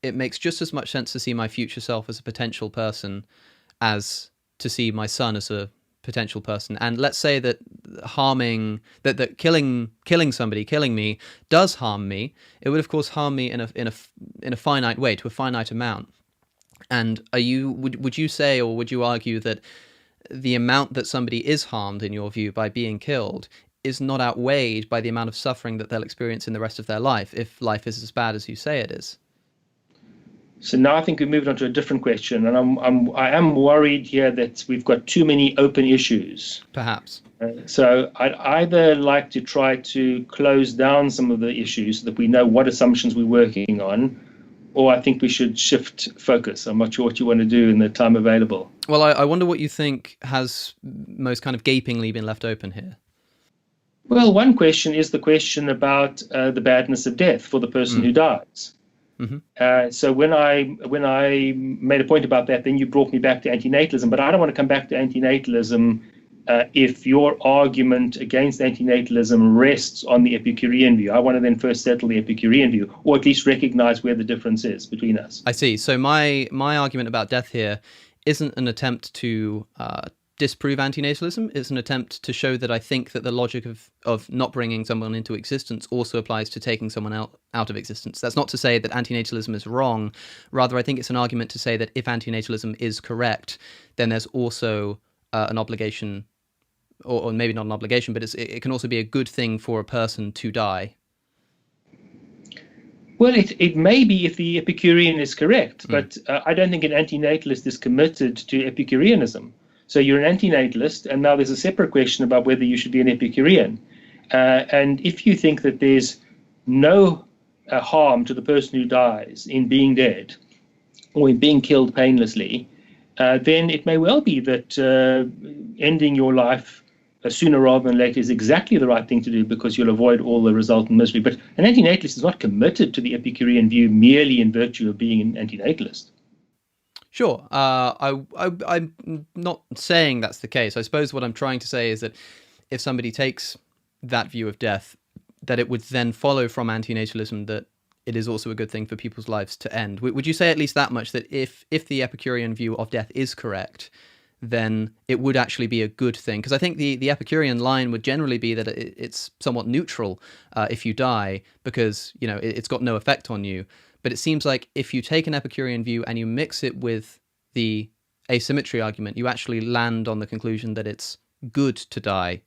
it makes just as much sense to see my future self as a potential person as to see my son as a potential person. And let's say that killing somebody, killing me, does harm me. It would of course harm me in a finite way, to a finite amount. And would you say, or would you argue that the amount that somebody is harmed, in your view, by being killed is not outweighed by the amount of suffering that they'll experience in the rest of their life, if life is as bad as you say it is? So now I think we've moved on to a different question, and I am worried here that we've got too many open issues. Perhaps. So I'd either like to try to close down some of the issues so that we know what assumptions we're working on, or I think we should shift focus. I'm not sure what you want to do in the time available. Well, I wonder what you think has most kind of gapingly been left open here. Well, one question is the question about the badness of death for the person who dies. Mm-hmm. So when I made a point about that, then you brought me back to antinatalism. But I don't want to come back to antinatalism if your argument against antinatalism rests on the Epicurean view. I want to then first settle the Epicurean view, or at least recognize where the difference is between us. I see. So my argument about death here isn't an attempt to disprove antinatalism. It's an attempt to show that I think that the logic of not bringing someone into existence also applies to taking someone out of existence. That's not to say that antinatalism is wrong. Rather, I think it's an argument to say that if antinatalism is correct, then there's also an obligation, or maybe not an obligation, but it can also be a good thing for a person to die. Well, it may be if the Epicurean is correct, but I don't think an antinatalist is committed to Epicureanism. So you're an antinatalist, and now there's a separate question about whether you should be an Epicurean. And if you think that there's no harm to the person who dies in being dead or in being killed painlessly, then it may well be that ending your life sooner rather than later is exactly the right thing to do, because you'll avoid all the resultant misery. But an antinatalist is not committed to the Epicurean view merely in virtue of being an antinatalist. Sure. I'm not saying that's the case. I suppose what I'm trying to say is that if somebody takes that view of death, that it would then follow from antinatalism that it is also a good thing for people's lives to end. Would you say at least that much, that if the Epicurean view of death is correct, then it would actually be a good thing? Because I think the Epicurean line would generally be that it's somewhat neutral if you die, because it's got no effect on you. But it seems like if you take an Epicurean view and you mix it with the asymmetry argument, you actually land on the conclusion that it's good to die.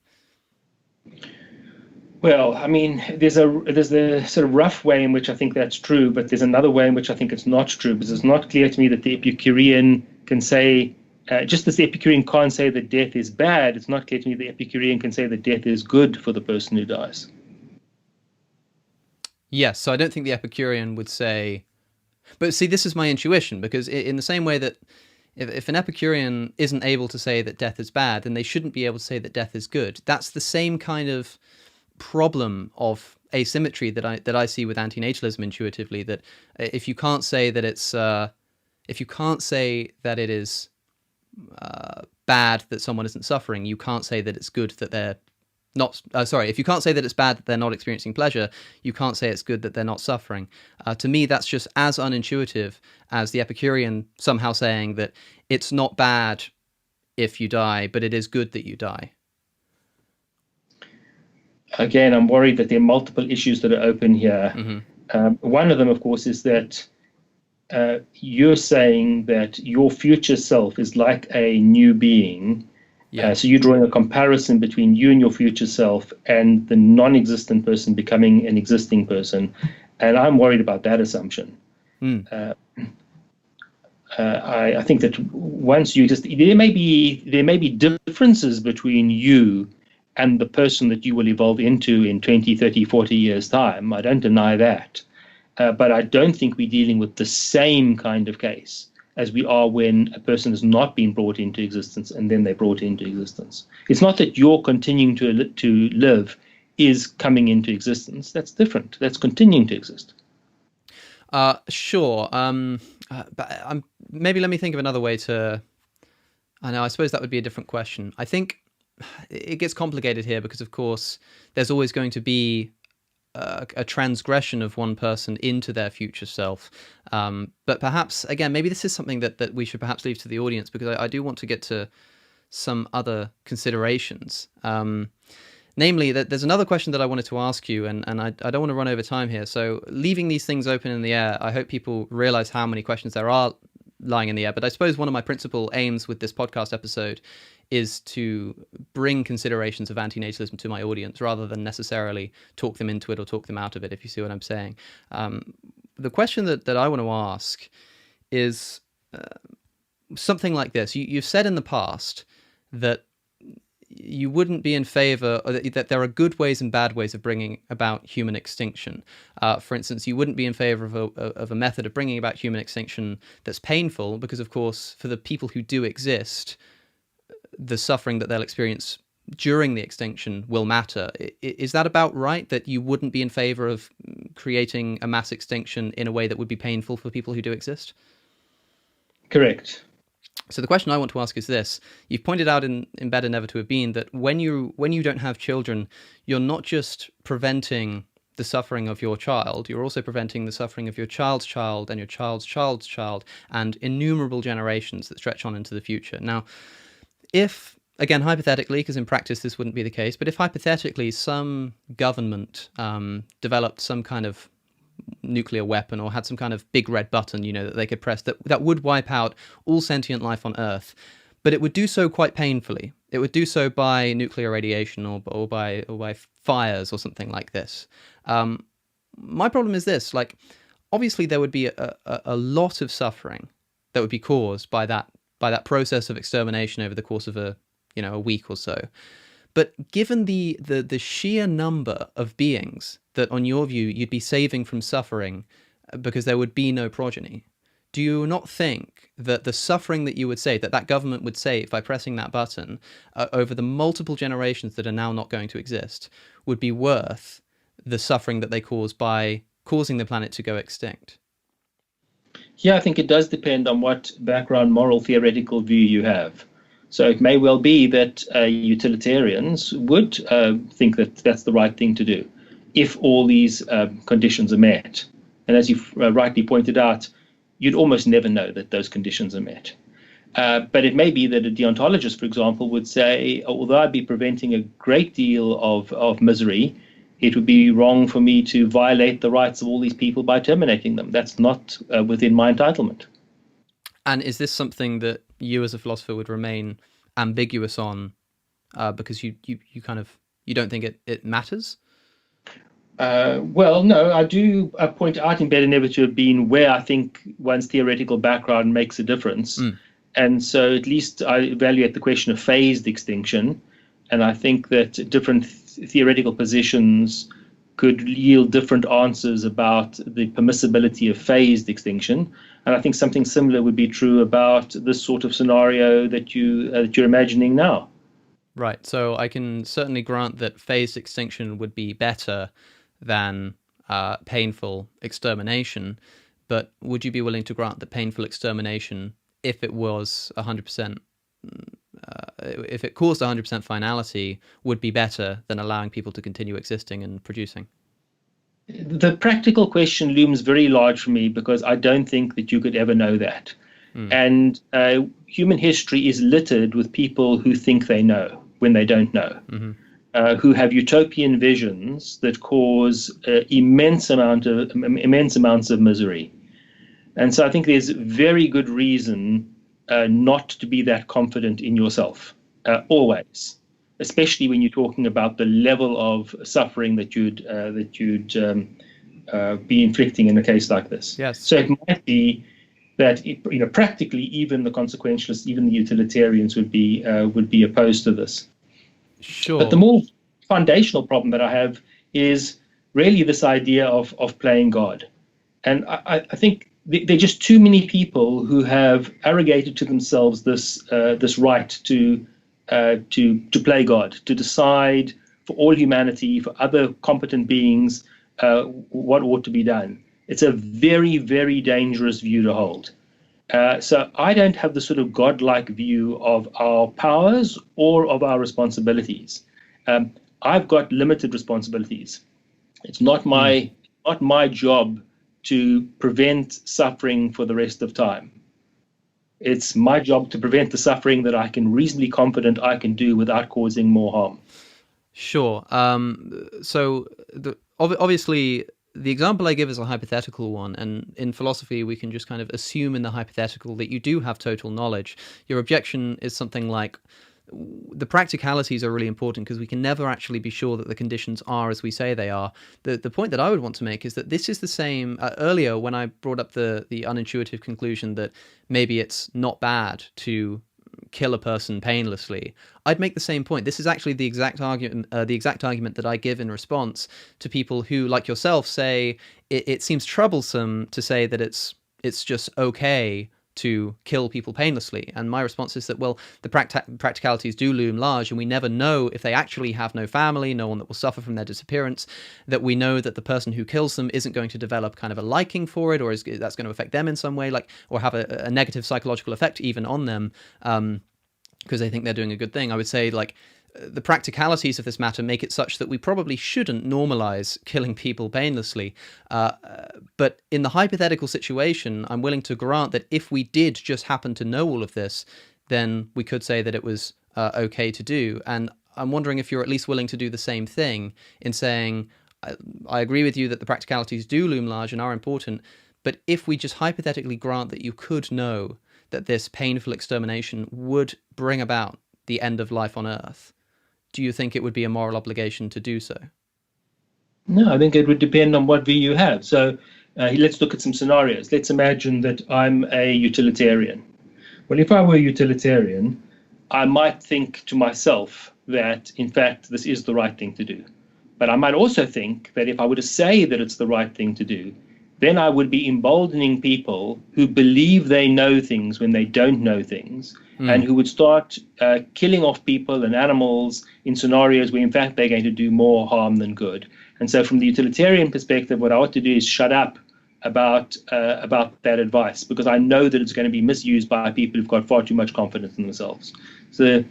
Well, I mean, there's the sort of rough way in which I think that's true, but there's another way in which I think it's not true, because it's not clear to me that the Epicurean can say, just as the Epicurean can't say that death is bad, it's not clear to me the Epicurean can say that death is good for the person who dies. Yes, so I don't think the Epicurean would say... But see, this is my intuition, because in the same way that if an Epicurean isn't able to say that death is bad, then they shouldn't be able to say that death is good. That's the same kind of problem of asymmetry that I see with antinatalism intuitively, that if you can't say that it's... if you can't say that it is bad that someone isn't suffering, you can't say that it's good that they're not... if you can't say that it's bad that they're not experiencing pleasure, you can't say it's good that they're not suffering. To me, that's just as unintuitive as the Epicurean somehow saying that it's not bad if you die, but it is good that you die. Again, I'm worried that there are multiple issues that are open here. Mm-hmm. One of them, of course, is that you're saying that your future self is like a new being. Yeah. So you're drawing a comparison between you and your future self and the non-existent person becoming an existing person. And I'm worried about that assumption. I think that once you there may be differences between you and the person that you will evolve into in 20, 30, 40 years' time. I don't deny that. But I don't think we're dealing with the same kind of case as we are when a person has not been brought into existence and then they're brought into existence. It's not that you're continuing to live is coming into existence. That's different. That's continuing to exist. Sure. But maybe let me think of another way to. I know. I suppose that would be a different question. I think it gets complicated here because, of course, there's always going to be a transgression of one person into their future self. But perhaps, again, maybe this is something that we should perhaps leave to the audience, because I do want to get to some other considerations. Namely, that there's another question that I wanted to ask you, and I don't want to run over time here. So leaving these things open in the air, I hope people realize how many questions there are lying in the air. But I suppose one of my principal aims with this podcast episode is to bring considerations of antinatalism to my audience, rather than necessarily talk them into it or talk them out of it, if you see what I'm saying. The question that I want to ask is something like this. You've said in the past that you wouldn't be in favor, or that there are good ways and bad ways of bringing about human extinction. For instance, you wouldn't be in favor of a method of bringing about human extinction that's painful, because, of course, for the people who do exist, the suffering that they'll experience during the extinction will matter. Is that about right, that you wouldn't be in favor of creating a mass extinction in a way that would be painful for people who do exist? Correct. So the question I want to ask is this. You've pointed out in Better Never to Have Been that when you don't have children, you're not just preventing the suffering of your child, you're also preventing the suffering of your child's child and your child's child's child, and innumerable generations that stretch on into the future. Now, if, again, hypothetically, because in practice this wouldn't be the case, but if hypothetically some government developed some kind of nuclear weapon, or had some kind of big red button, that they could press, that would wipe out all sentient life on Earth, but it would do so quite painfully. It would do so by nuclear radiation or by fires or something like this. My problem is this: obviously there would be a lot of suffering that would be caused by that process of extermination over the course of a week or so. But given the sheer number of beings that, on your view, you'd be saving from suffering because there would be no progeny, do you not think that the suffering that you would save, that government would save by pressing that button over the multiple generations that are now not going to exist, would be worth the suffering that they cause by causing the planet to go extinct? Yeah, I think it does depend on what background moral theoretical view you have. So it may well be that utilitarians would think that that's the right thing to do if all these conditions are met. And as you've rightly pointed out, you'd almost never know that those conditions are met. But it may be that a deontologist, for example, would say, although I'd be preventing a great deal of misery, it would be wrong for me to violate the rights of all these people by terminating them. That's not within my entitlement. And is this something that you as a philosopher would remain ambiguous on because you don't think it matters? Well, no, I do point out in Better Never to Have Been where I think one's theoretical background makes a difference. And so at least I evaluate the question of phased extinction. And I think that different theoretical positions could yield different answers about the permissibility of phased extinction. And I think something similar would be true about this sort of scenario that you're imagining now. Right. So I can certainly grant that phased extinction would be better than painful extermination. But would you be willing to grant that painful extermination, if it was 100%, if it caused 100% finality, would be better than allowing people to continue existing and producing? The practical question looms very large for me because I don't think that you could ever know that. And human history is littered with people who think they know when they don't know, who have utopian visions that cause immense amounts of misery. And so I think there's very good reason not to be that confident in yourself, always. Especially when you're talking about the level of suffering that you'd be inflicting in a case like this. Yes. So it might be that practically even the consequentialists, even the utilitarians would be opposed to this. Sure. But the more foundational problem that I have is really this idea of playing God, and I think there are just too many people who have arrogated to themselves this right to play God, to decide for all humanity, for other competent beings, what ought to be done. It's a very, very dangerous view to hold. So I don't have the sort of godlike view of our powers or of our responsibilities. I've got limited responsibilities. It's not my job to prevent suffering for the rest of time. It's my job to prevent the suffering that I can reasonably confident I can do without causing more harm. Sure. Obviously, the example I give is a hypothetical one, and in philosophy, we can just kind of assume in the hypothetical that you do have total knowledge. Your objection is something like, the practicalities are really important because we can never actually be sure that the conditions are as we say they are. The point that I would want to make is that this is the same. Earlier, when I brought up the unintuitive conclusion that maybe it's not bad to kill a person painlessly, I'd make the same point. This is actually the exact argument that I give in response to people who, like yourself, say it seems troublesome to say that it's just okay to kill people painlessly. And my response is that, well, the practicalities do loom large, and we never know if they actually have no family, no one that will suffer from their disappearance, that we know that the person who kills them isn't going to develop kind of a liking for it, or that's going to affect them in some way, or have a negative psychological effect even on them, because they think they're doing a good thing. I would say, the practicalities of this matter make it such that we probably shouldn't normalize killing people painlessly. But in the hypothetical situation, I'm willing to grant that if we did just happen to know all of this, then we could say that it was okay to do. And I'm wondering if you're at least willing to do the same thing in saying, I agree with you that the practicalities do loom large and are important, but if we just hypothetically grant that you could know that this painful extermination would bring about the end of life on Earth, do you think it would be a moral obligation to do so? No, I think it would depend on what view you have. So let's look at some scenarios. Let's imagine that I'm a utilitarian. Well, if I were a utilitarian, I might think to myself that, in fact, this is the right thing to do. But I might also think that if I were to say that it's the right thing to do, then I would be emboldening people who believe they know things when they don't know things, and who would start killing off people and animals in scenarios where, in fact, they're going to do more harm than good. And so from the utilitarian perspective, what I ought to do is shut up about that advice, because I know that it's going to be misused by people who've got far too much confidence in themselves. So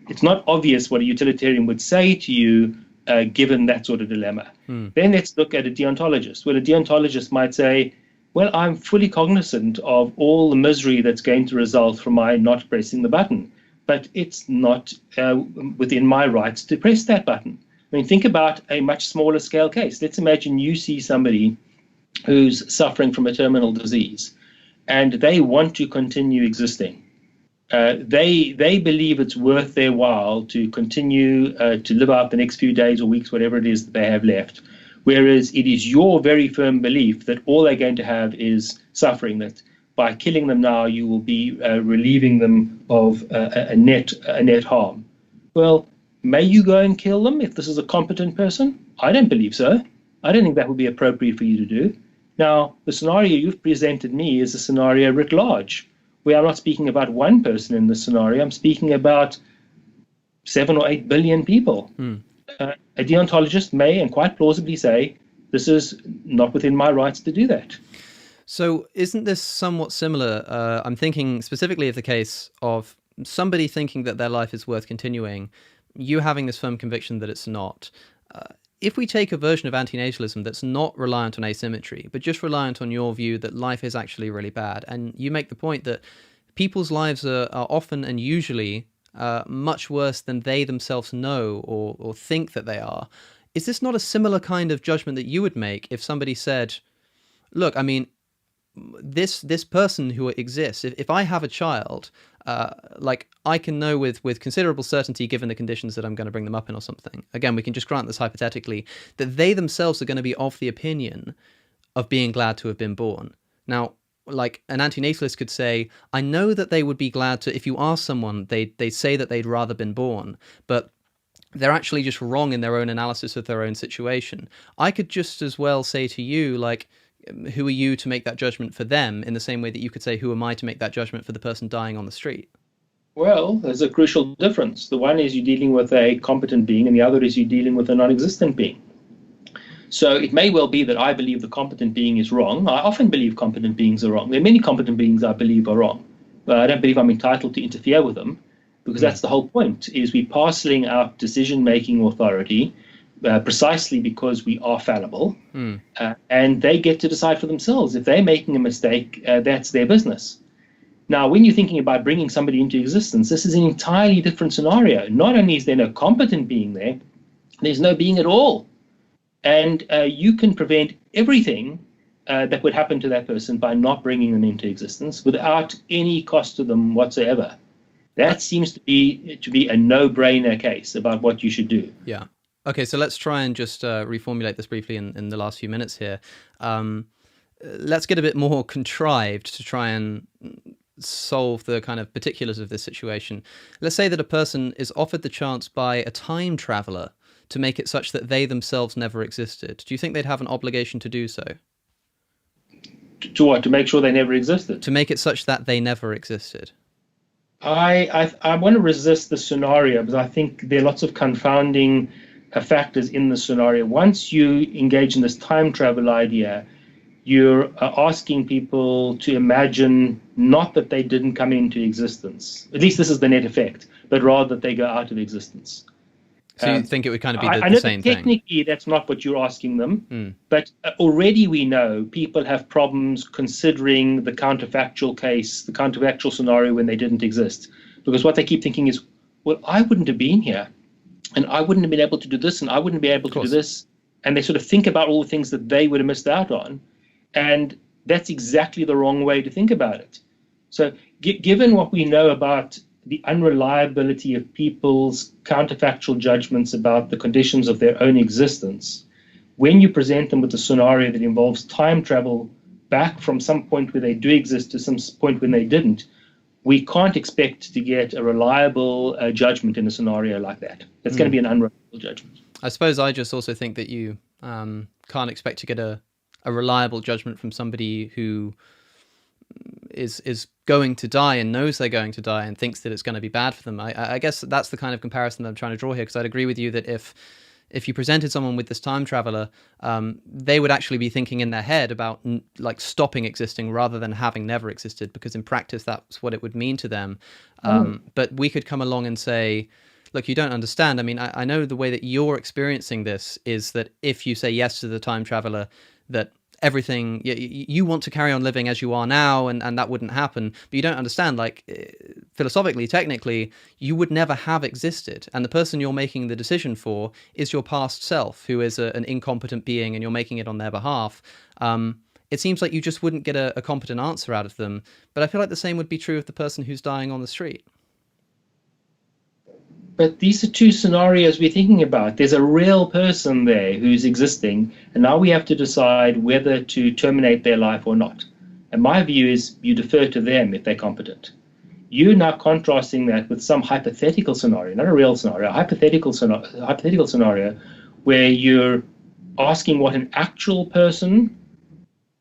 it's not obvious what a utilitarian would say to you given that sort of dilemma. Then let's look at a deontologist. Well, a deontologist might say, well, I'm fully cognizant of all the misery that's going to result from my not pressing the button, but it's not within my rights to press that button. I mean, think about a much smaller scale case. Let's imagine you see somebody who's suffering from a terminal disease, and they want to continue existing. They believe it's worth their while to continue to live out the next few days or weeks, whatever it is that they have left. Whereas it is your very firm belief that all they're going to have is suffering, that by killing them now, you will be relieving them of a net harm. Well, may you go and kill them if this is a competent person? I don't believe so. I don't think that would be appropriate for you to do. Now, the scenario you've presented me is a scenario writ large, where I'm not speaking about one person in this scenario. I'm speaking about 7 or 8 billion people. A deontologist may, and quite plausibly, say, this is not within my rights to do that. So isn't this somewhat similar? I'm thinking specifically of the case of somebody thinking that their life is worth continuing, you having this firm conviction that it's not. If we take a version of antinatalism that's not reliant on asymmetry, but just reliant on your view that life is actually really bad, and you make the point that people's lives are often and usually much worse than they themselves know or think that they are, is this not a similar kind of judgment that you would make if somebody said, look, I mean, this person who exists, if I have a child, I can know with considerable certainty, given the conditions that I'm going to bring them up in or something, again, we can just grant this hypothetically, that they themselves are going to be of the opinion of being glad to have been born. Now, like an antinatalist could say, I know that they would be glad to, if you ask someone, they say that they'd rather been born, but they're actually just wrong in their own analysis of their own situation. I could just as well say to you, who are you to make that judgment for them, in the same way that you could say, who am I to make that judgment for the person dying on the street? Well, there's a crucial difference. The one is you're dealing with a competent being, and the other is you're dealing with a non-existent being. So it may well be that I believe the competent being is wrong. I often believe competent beings are wrong. There are many competent beings I believe are wrong, but I don't believe I'm entitled to interfere with them, because that's the whole point, is we're parceling out decision-making authority precisely because we are fallible, and they get to decide for themselves. If they're making a mistake, that's their business. Now, when you're thinking about bringing somebody into existence, this is an entirely different scenario. Not only is there no competent being there, there's no being at all. And you can prevent everything that would happen to that person by not bringing them into existence without any cost to them whatsoever. That seems to be a no-brainer case about what you should do. Yeah. Okay, so let's try and just reformulate this briefly in the last few minutes here. Let's get a bit more contrived to try and solve the kind of particulars of this situation. Let's say that a person is offered the chance by a time traveler to make it such that they themselves never existed. Do you think they'd have an obligation to do so? To what? To make sure they never existed? To make it such that they never existed. I want to resist the scenario because I think there are lots of confounding factors in the scenario. Once you engage in this time travel idea, you're asking people to imagine not that they didn't come into existence. At least this is the net effect, but rather that they go out of existence. So you think it would kind of be I the know same that thing? technically that's not what you're asking them, but already we know people have problems considering the counterfactual case, the counterfactual scenario when they didn't exist. Because what they keep thinking is, well, I wouldn't have been here, and I wouldn't have been able to do this, and I wouldn't be able to do this. And they sort of think about all the things that they would have missed out on. And that's exactly the wrong way to think about it. So given what we know about the unreliability of people's counterfactual judgments about the conditions of their own existence, when you present them with a scenario that involves time travel back from some point where they do exist to some point when they didn't, we can't expect to get a reliable judgment in a scenario like that. It's going to be an unreliable judgment. I suppose I just also think that you can't expect to get a reliable judgment from somebody who is going to die and knows they're going to die and thinks that it's going to be bad for them. I guess that's the kind of comparison that I'm trying to draw here, because I'd agree with you that if you presented someone with this time traveler, they would actually be thinking in their head about like stopping existing rather than having never existed, because in practice that's what it would mean to them. But we could come along and say, look, you don't understand. I mean, I know the way that you're experiencing this is that if you say yes to the time traveler, that everything, you want to carry on living as you are now, and that wouldn't happen. But you don't understand, like, philosophically, technically, you would never have existed. And the person you're making the decision for is your past self, who is an incompetent being, and you're making it on their behalf. It seems like you just wouldn't get a competent answer out of them. But I feel like the same would be true of the person who's dying on the street. But these are two scenarios we're thinking about. There's a real person there who's existing, and now we have to decide whether to terminate their life or not. And my view is you defer to them if they're competent. You're now contrasting that with some hypothetical scenario, not a real scenario, a hypothetical scenario where you're asking what an actual person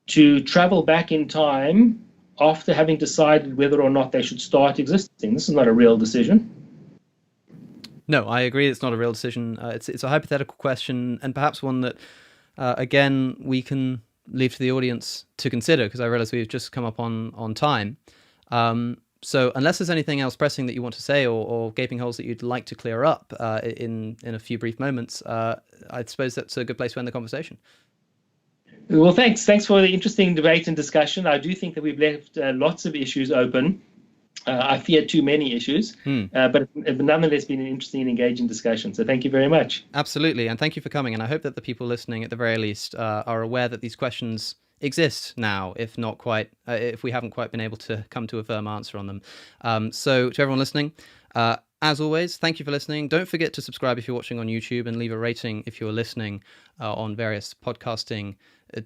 to travel back in time after having decided whether or not they should start existing. This is not a real decision. No, I agree. It's not a real decision. It's a hypothetical question, and perhaps one that, again, we can leave to the audience to consider, because I realize we've just come up on time. So unless there's anything else pressing that you want to say, or gaping holes that you'd like to clear up in a few brief moments, I suppose that's a good place to end the conversation. Well, thanks. Thanks for the interesting debate and discussion. I do think that we've left lots of issues open. I fear too many issues, but nonetheless been an interesting and engaging discussion. So thank you very much. Absolutely. And thank you for coming. And I hope that the people listening, at the very least, are aware that these questions exist now, if not quite, if we haven't quite been able to come to a firm answer on them. So to everyone listening, as always, thank you for listening. Don't forget to subscribe if you're watching on YouTube, and leave a rating if you're listening on various podcasting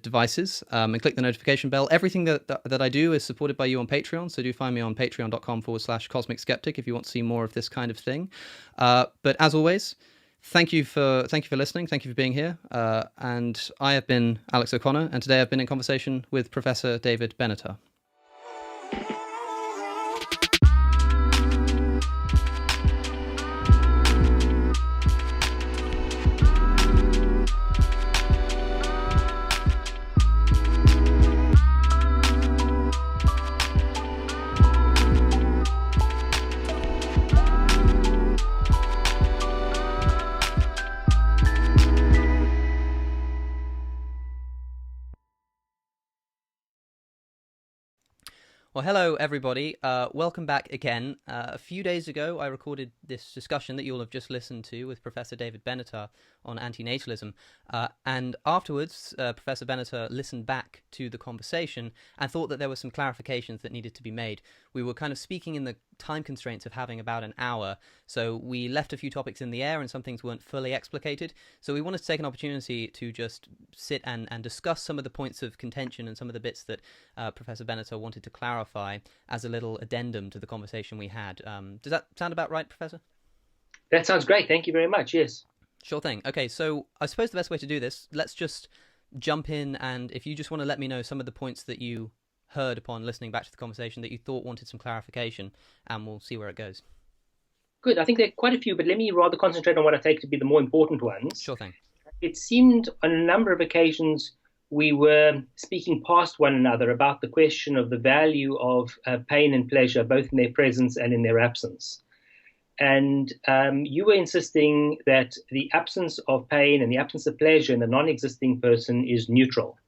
devices, and click the notification bell. Everything that I do is supported by you on Patreon, so do find me on patreon.com/CosmicSkeptic if you want to see more of this kind of thing. But as always, thank you for listening. Thank you for being here. And I have been Alex O'Connor, and today I've been in conversation with Professor David Benatar. Well, hello, everybody. Welcome back again. A few days ago, I recorded this discussion that you'll have just listened to with Professor David Benatar on antinatalism. And afterwards, Professor Benatar listened back to the conversation and thought that there were some clarifications that needed to be made. We were kind of speaking in the time constraints of having about an hour, so we left a few topics in the air and some things weren't fully explicated. So we wanted to take an opportunity to just sit and discuss some of the points of contention and some of the bits that Professor Benatar wanted to clarify as a little addendum to the conversation we had. Does that sound about right, Professor? That sounds great. Thank you very much. Yes. Sure thing. Okay, so I suppose the best way to do this, let's just jump in, and if you just want to let me know some of the points that you heard upon listening back to the conversation that you thought wanted some clarification, and we'll see where it goes. Good. I think there are quite a few, but let me rather concentrate on what I take to be the more important ones. Sure thing. It seemed on a number of occasions we were speaking past one another about the question of the value of pain and pleasure, both in their presence and in their absence. And you were insisting that the absence of pain and the absence of pleasure in the non-existing person is neutral.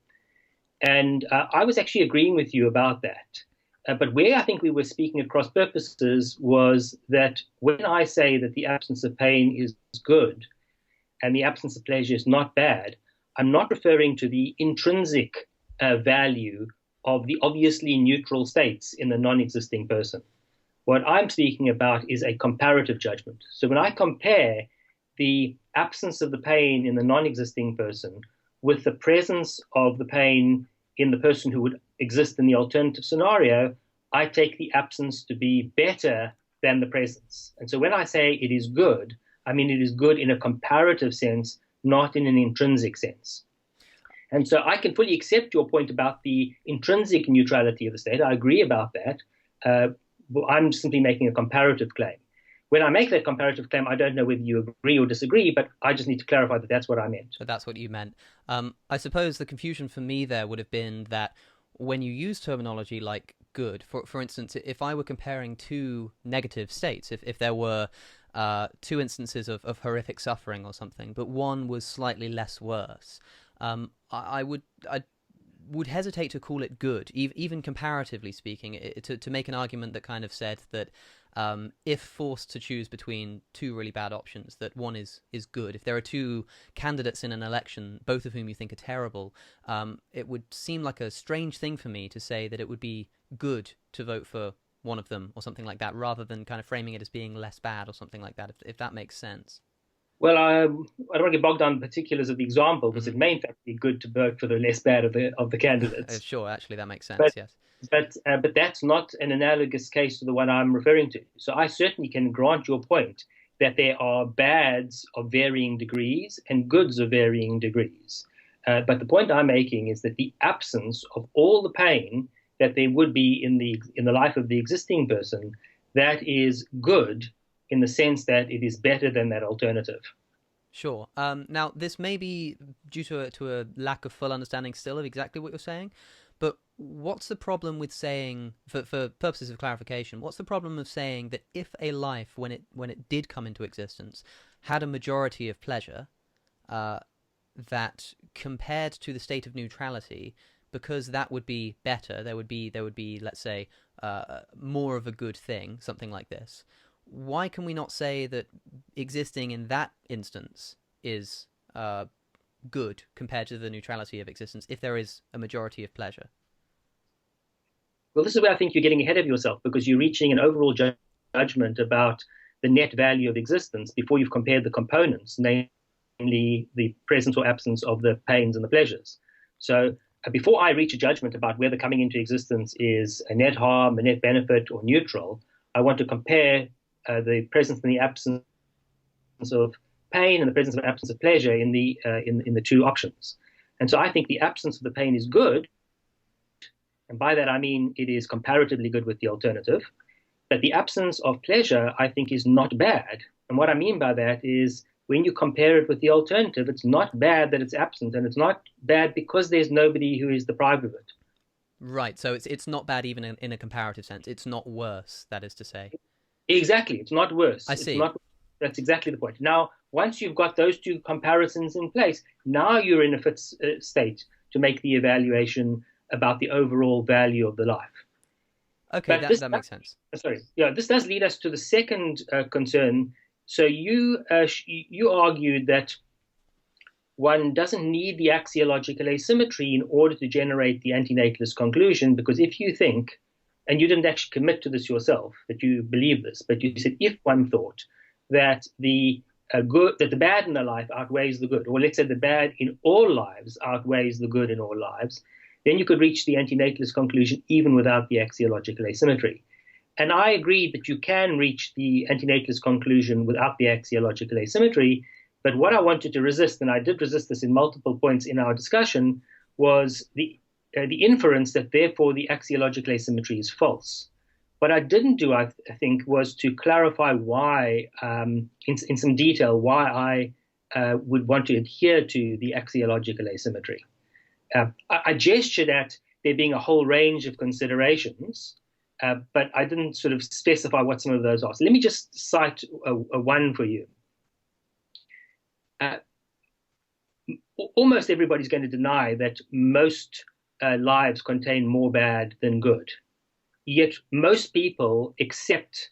And I was actually agreeing with you about that. But where I think we were speaking at cross purposes was that when I say that the absence of pain is good and the absence of pleasure is not bad, I'm not referring to the intrinsic value of the obviously neutral states in the non-existing person. What I'm speaking about is a comparative judgment. So when I compare the absence of the pain in the non-existing person with the presence of the pain in the person who would exist in the alternative scenario, I take the absence to be better than the presence. And so when I say it is good, I mean it is good in a comparative sense, not in an intrinsic sense. And so I can fully accept your point about the intrinsic neutrality of the state. I agree about that. I'm simply making a comparative claim. When I make that comparative claim, I don't know whether you agree or disagree, but I just need to clarify that that's what I meant. But that's what you meant. I suppose the confusion for me there would have been that when you use terminology like good, for instance, if I were comparing two negative states, if there were two instances of horrific suffering or something, but one was slightly less worse, I would hesitate to call it good, even comparatively speaking, to make an argument that kind of said that if forced to choose between two really bad options, that one is good. If there are two candidates in an election, both of whom you think are terrible, it would seem like a strange thing for me to say that it would be good to vote for one of them or something like that, rather than kind of framing it as being less bad or something like that, if that makes sense. Well, I don't want to get bogged down in the particulars of the example, because it may in fact be good to vote for the less bad of the candidates. Sure, actually, that makes sense, yes. But that's not an analogous case to the one I'm referring to. So I certainly can grant your point that there are bads of varying degrees and goods of varying degrees. But the point I'm making is that the absence of all the pain that there would be in the life of the existing person, that is good in the sense that it is better than that alternative. Sure. Now, this may be due to a lack of full understanding still of exactly what you're saying, but what's the problem with saying, for purposes of clarification, what's the problem of saying that if a life, when it did come into existence, had a majority of pleasure, that compared to the state of neutrality, because that would be better, there would be, let's say, more of a good thing, something like this. Why can we not say that existing in that instance is good compared to the neutrality of existence if there is a majority of pleasure? Well, this is where I think you're getting ahead of yourself, because you're reaching an overall judgment about the net value of existence before you've compared the components, namely the presence or absence of the pains and the pleasures. So before I reach a judgment about whether coming into existence is a net harm, a net benefit, or neutral, I want to compare the presence and the absence of pain and the presence and absence of pleasure in the two options. And so I think the absence of the pain is good, and by that I mean it is comparatively good with the alternative. But the absence of pleasure, I think, is not bad. And what I mean by that is when you compare it with the alternative, it's not bad that it's absent, and it's not bad because there's nobody who is deprived of it. Right, so it's not bad even in a comparative sense. It's not worse, that is to say. Exactly, it's not worse. I see. It's not, that's exactly the point. Now, once you've got those two comparisons in place, now you're in a fit state to make the evaluation about the overall value of the life. Okay, But this, that makes sense. sorry, yeah, this does lead us to the second concern. So you argued that one doesn't need the axiological asymmetry in order to generate the antinatalist conclusion, because if you think, and you didn't actually commit to this yourself, that you believe this, but you said if one thought that the that the bad in the life outweighs the good, or let's say the bad in all lives outweighs the good in all lives, then you could reach the antinatalist conclusion even without the axiological asymmetry. And I agree that you can reach the antinatalist conclusion without the axiological asymmetry. But what I wanted to resist, and I did resist this in multiple points in our discussion, was the inference that therefore the axiological asymmetry is false. What I didn't do, I think, was to clarify why, in some detail, why I would want to adhere to the axiological asymmetry. I gestured at there being a whole range of considerations, but I didn't sort of specify what some of those are. So let me just cite a one for you. Almost everybody's going to deny that most lives contain more bad than good. Yet most people accept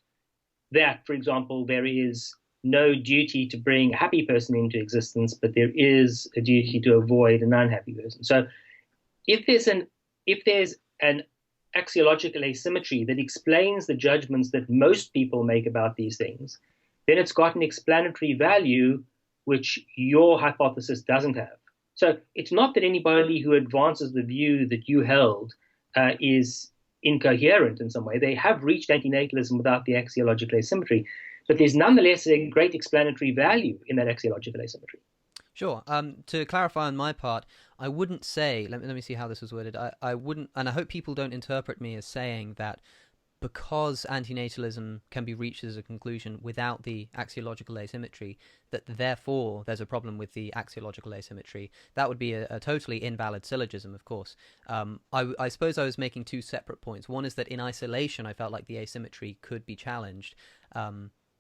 that, for example, there is no duty to bring a happy person into existence, but there is a duty to avoid an unhappy person. So if there's an axiological asymmetry that explains the judgments that most people make about these things, then it's got an explanatory value which your hypothesis doesn't have. So it's not that anybody who advances the view that you held is incoherent in some way. They have reached antinatalism without the axiological asymmetry, but there's nonetheless a great explanatory value in that axiological asymmetry. Sure. To clarify on my part, I wouldn't say, let me see how this was worded. I wouldn't, and I hope people don't interpret me as saying that because antinatalism can be reached as a conclusion without the axiological asymmetry, that therefore there's a problem with the axiological asymmetry. That would be a totally invalid syllogism, of course. I suppose I was making two separate points. One is that in isolation, I felt like the asymmetry could be challenged.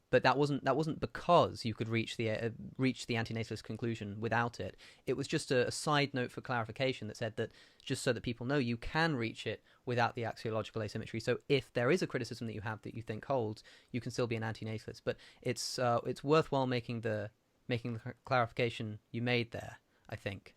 But that wasn't because you could reach the antinatalist conclusion without it. It was just a side note for clarification that said that just so that people know you can reach it without the axiological asymmetry. So if there is a criticism that you have that you think holds, you can still be an antinatalist. But it's worthwhile making the clarification you made there, I think.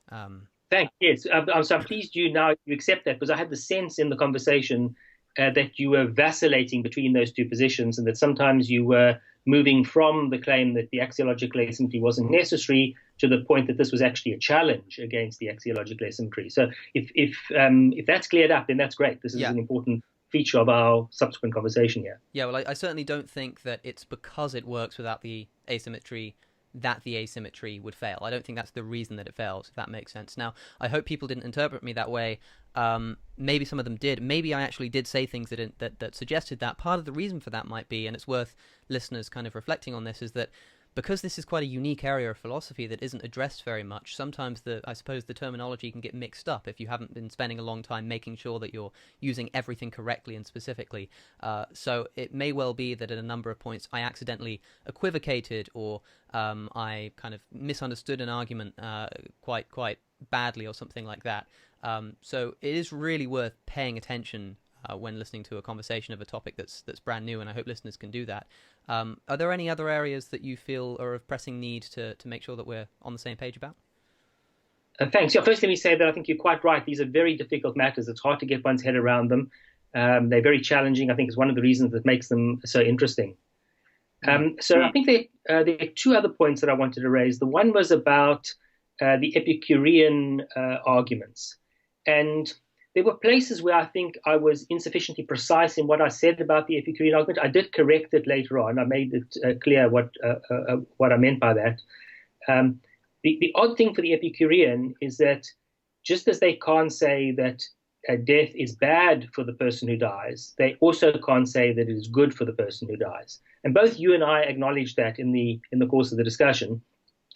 Thanks. Yes, so I'm pleased you accept that, because I had the sense in the conversation that you were vacillating between those two positions, and that sometimes you were moving from the claim that the axiological asymmetry wasn't necessary to the point that this was actually a challenge against the axiological asymmetry. So if that's cleared up, then that's great. This is an important feature of our subsequent conversation here. Yeah, well, I certainly don't think that it's because it works without the asymmetry that the asymmetry would fail. I don't think that's the reason that it fails, if that makes sense. Now, I hope people didn't interpret me that way. Maybe some of them did. Maybe I actually did say things that suggested that. Part of the reason for that might be, and it's worth listeners kind of reflecting on this, is that because this is quite a unique area of philosophy that isn't addressed very much, sometimes I suppose the terminology can get mixed up if you haven't been spending a long time making sure that you're using everything correctly and specifically. So it may well be that at a number of points I accidentally equivocated, or I kind of misunderstood an argument quite badly or something like that. So it is really worth paying attention when listening to a conversation of a topic that's brand new, and I hope listeners can do that. Are there any other areas that you feel are of pressing need to make sure that we're on the same page about? Thanks. Yeah, first, let me say that I think you're quite right. These are very difficult matters. It's hard to get one's head around them. They're very challenging. I think it's one of the reasons that makes them so interesting. So I think there are two other points that I wanted to raise. The one was about the Epicurean arguments. And there were places where I think I was insufficiently precise in what I said about the Epicurean argument. I did correct it later on. I made it clear what I meant by that. The odd thing for the Epicurean is that just as they can't say that death is bad for the person who dies, they also can't say that it is good for the person who dies. And both you and I acknowledged that in the course of the discussion.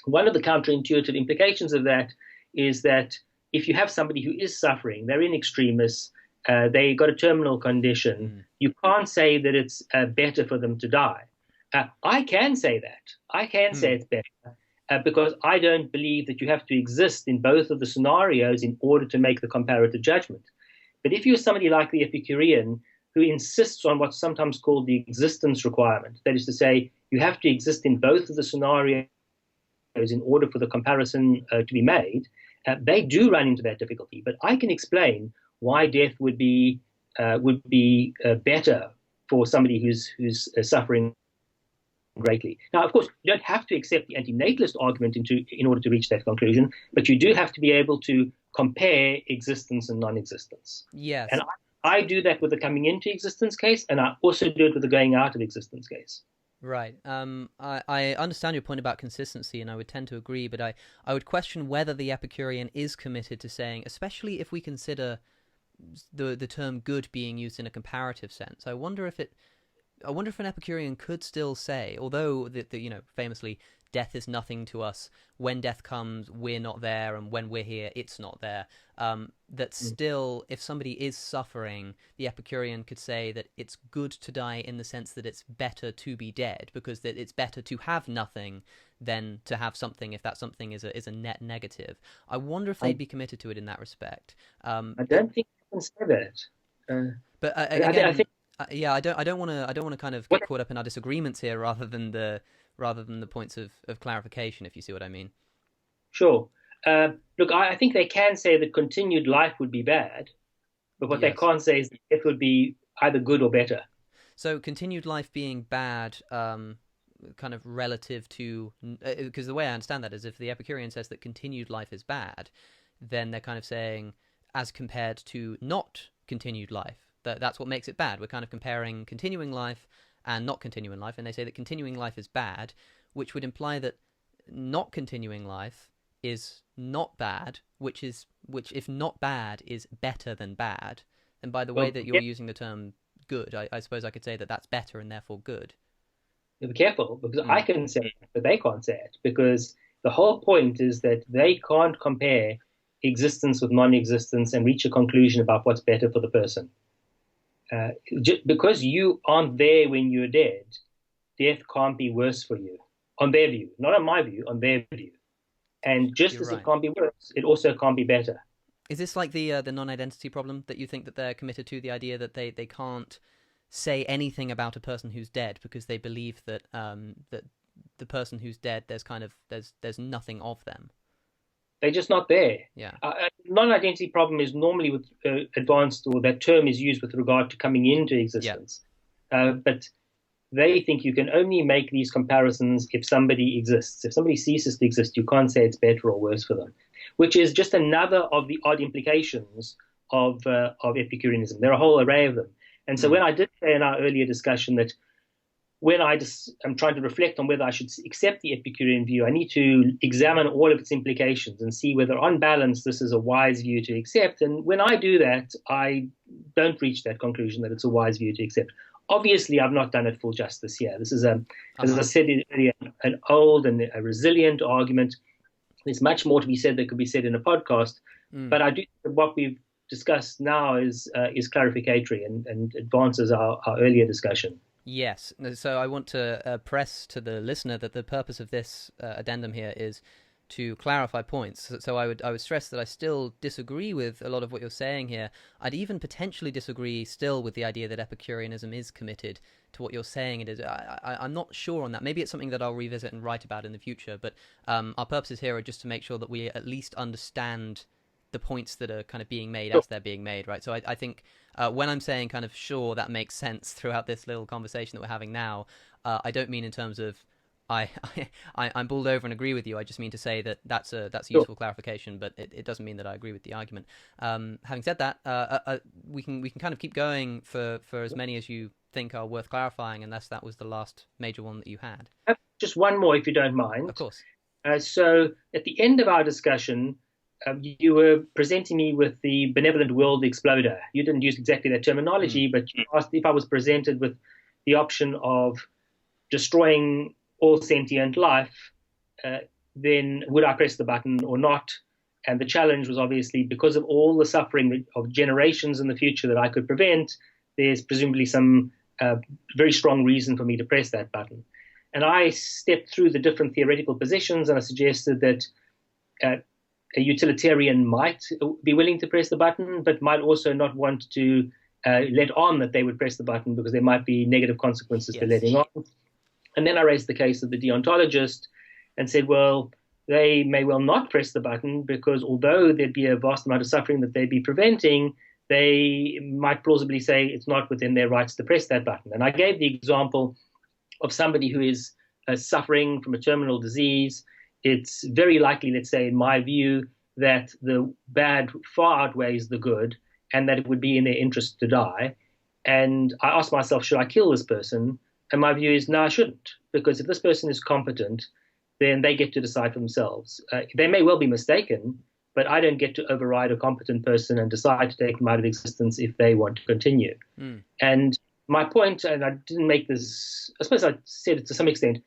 One of the counterintuitive implications of that is that if you have somebody who is suffering, they're in extremis, they got a terminal condition, you can't say that it's better for them to die. I can say that. I can say it's better because I don't believe that you have to exist in both of the scenarios in order to make the comparative judgment. But if you're somebody like the Epicurean, who insists on what's sometimes called the existence requirement. That is to say, you have to exist in both of the scenarios in order for the comparison to be made. They do run into that difficulty, but I can explain why death would be better for somebody who's suffering greatly. Now, of course, you don't have to accept the antinatalist argument in order to reach that conclusion, but you do have to be able to compare existence and non-existence. Yes. And I do that with the coming into existence case, and I also do it with the going out of existence case. Right. I understand your point about consistency, and I would tend to agree, but I would question whether the Epicurean is committed to saying, especially if we consider the term good being used in a comparative sense. I wonder if an Epicurean could still say, although famously, death is nothing to us. When death comes, we're not there, and when we're here, it's not there. That still, if somebody is suffering, the Epicurean could say that it's good to die in the sense that it's better to be dead, because that it's better to have nothing than to have something, if that something is a net negative. I wonder if they'd be committed to it in that respect. I don't think you can say that. But again, I think. I don't want to kind of get caught up in our disagreements here, rather than the points of clarification, if you see what I mean. Sure. Look, I think they can say that continued life would be bad, but what they can't say is that it would be either good or better. So continued life being bad, kind of relative to, because the way I understand that is, if the Epicurean says that continued life is bad, then they're kind of saying as compared to not continued life. That's what makes it bad. We're kind of comparing continuing life and not continuing life, and they say that continuing life is bad, which would imply that not continuing life is not bad, which if not bad is better than bad. And by the way that you're using the term good, I suppose I could say that that's better and therefore good. Be careful, because I can say it, but they can't say it, because the whole point is that they can't compare existence with non-existence and reach a conclusion about what's better for the person. Because you aren't there when you're dead, death can't be worse for you, on their view. Not on my view, on their view. And just as it can't be worse, it also can't be better. Is this like the non-identity problem, that you think that they're committed to, the idea that they can't say anything about a person who's dead because they believe that that the person who's dead, there's nothing of them? They're just not there. Yeah. Non-identity problem is normally with advanced, or that term is used with regard to coming into existence. But they think you can only make these comparisons if somebody exists. If somebody ceases to exist, you can't say it's better or worse for them, which is just another of the odd implications of Epicureanism. There are a whole array of them. And so when I did say in our earlier discussion that when I'm trying to reflect on whether I should accept the Epicurean view, I need to examine all of its implications and see whether on balance this is a wise view to accept. And when I do that, I don't reach that conclusion that it's a wise view to accept. Obviously, I've not done it full justice here. This is, as I said earlier, an old and a resilient argument. There's much more to be said that could be said in a podcast. But I do think that what we've discussed now is clarificatory and advances our earlier discussion. Yes. So I want to press to the listener that the purpose of this addendum here is to clarify points. So I would stress that I still disagree with a lot of what you're saying here. I'd even potentially disagree still with the idea that Epicureanism is committed to what you're saying it is. I'm not sure on that. Maybe it's something that I'll revisit and write about in the future, but our purposes here are just to make sure that we at least understand the points that are kind of being made as they're being made, right? So I think when I'm saying kind of sure that makes sense throughout this little conversation that we're having now, I don't mean in terms of I'm bowled over and agree with you. I just mean to say that that's a useful clarification, but it doesn't mean that I agree with the argument. Having said that, we can kind of keep going for as many as you think are worth clarifying, unless that was the last major one that you had. Just one more, if you don't mind. Of course. So at the end of our discussion, you were presenting me with the benevolent world exploder. You didn't use exactly that terminology, but you asked if I was presented with the option of destroying all sentient life, then would I press the button or not? And the challenge was obviously, because of all the suffering of generations in the future that I could prevent, there's presumably some very strong reason for me to press that button. And I stepped through the different theoretical positions, and I suggested that a utilitarian might be willing to press the button, but might also not want to let on that they would press the button because there might be negative consequences to Yes. letting on. And then I raised the case of the deontologist and said, well, they may well not press the button because although there'd be a vast amount of suffering that they'd be preventing, they might plausibly say it's not within their rights to press that button. And I gave the example of somebody who is suffering from a terminal disease. It's very likely, let's say, in my view, that the bad far outweighs the good and that it would be in their interest to die. And I asked myself, should I kill this person? And my view is, no, I shouldn't, because if this person is competent, then they get to decide for themselves. They may well be mistaken, but I don't get to override a competent person and decide to take them out of existence if they want to continue. And my point, and I didn't make this, I suppose I said it to some extent,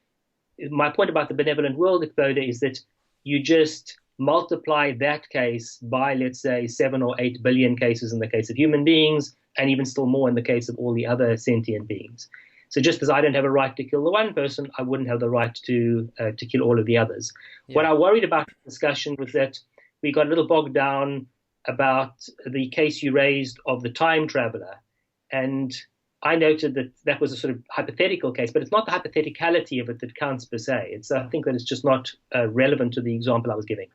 my point about the benevolent world exploder is that you just multiply that case by, let's say, 7 or 8 billion cases in the case of human beings, and even still more in the case of all the other sentient beings. So just as I don't have a right to kill the one person, I wouldn't have the right to kill all of the others. Yeah. What I worried about the discussion was that we got a little bogged down about the case you raised of the time traveler. And I noted that that was a sort of hypothetical case, but it's not the hypotheticality of it that counts per se. I think that it's just not relevant to the example I was giving.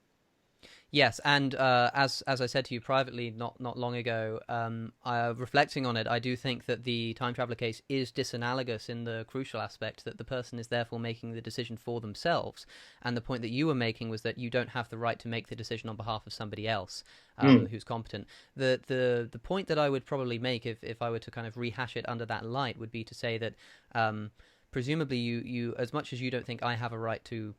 Yes, and as I said to you privately not long ago, reflecting on it, I do think that the time traveler case is disanalogous in the crucial aspect that the person is therefore making the decision for themselves. And the point that you were making was that you don't have the right to make the decision on behalf of somebody else who's competent. The point that I would probably make if I were to kind of rehash it under that light would be to say that presumably you as much as you don't think I have a right to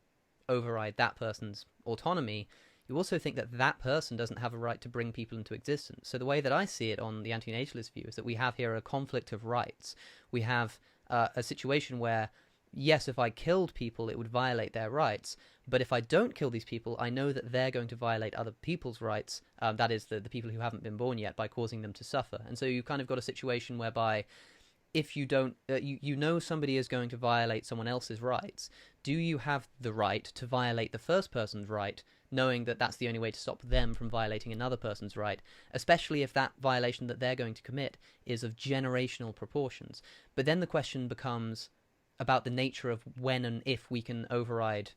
override that person's autonomy, you also think that that person doesn't have a right to bring people into existence. So the way that I see it on the antinatalist view is that we have here a conflict of rights. We have a situation where, yes, if I killed people, it would violate their rights. But if I don't kill these people, I know that they're going to violate other people's rights. That is, the people who haven't been born yet, by causing them to suffer. And so you've kind of got a situation whereby if you don't, you know somebody is going to violate someone else's rights. Do you have the right to violate the first person's right, knowing that that's the only way to stop them from violating another person's right, especially if that violation that they're going to commit is of generational proportions? But then the question becomes about the nature of when and if we can override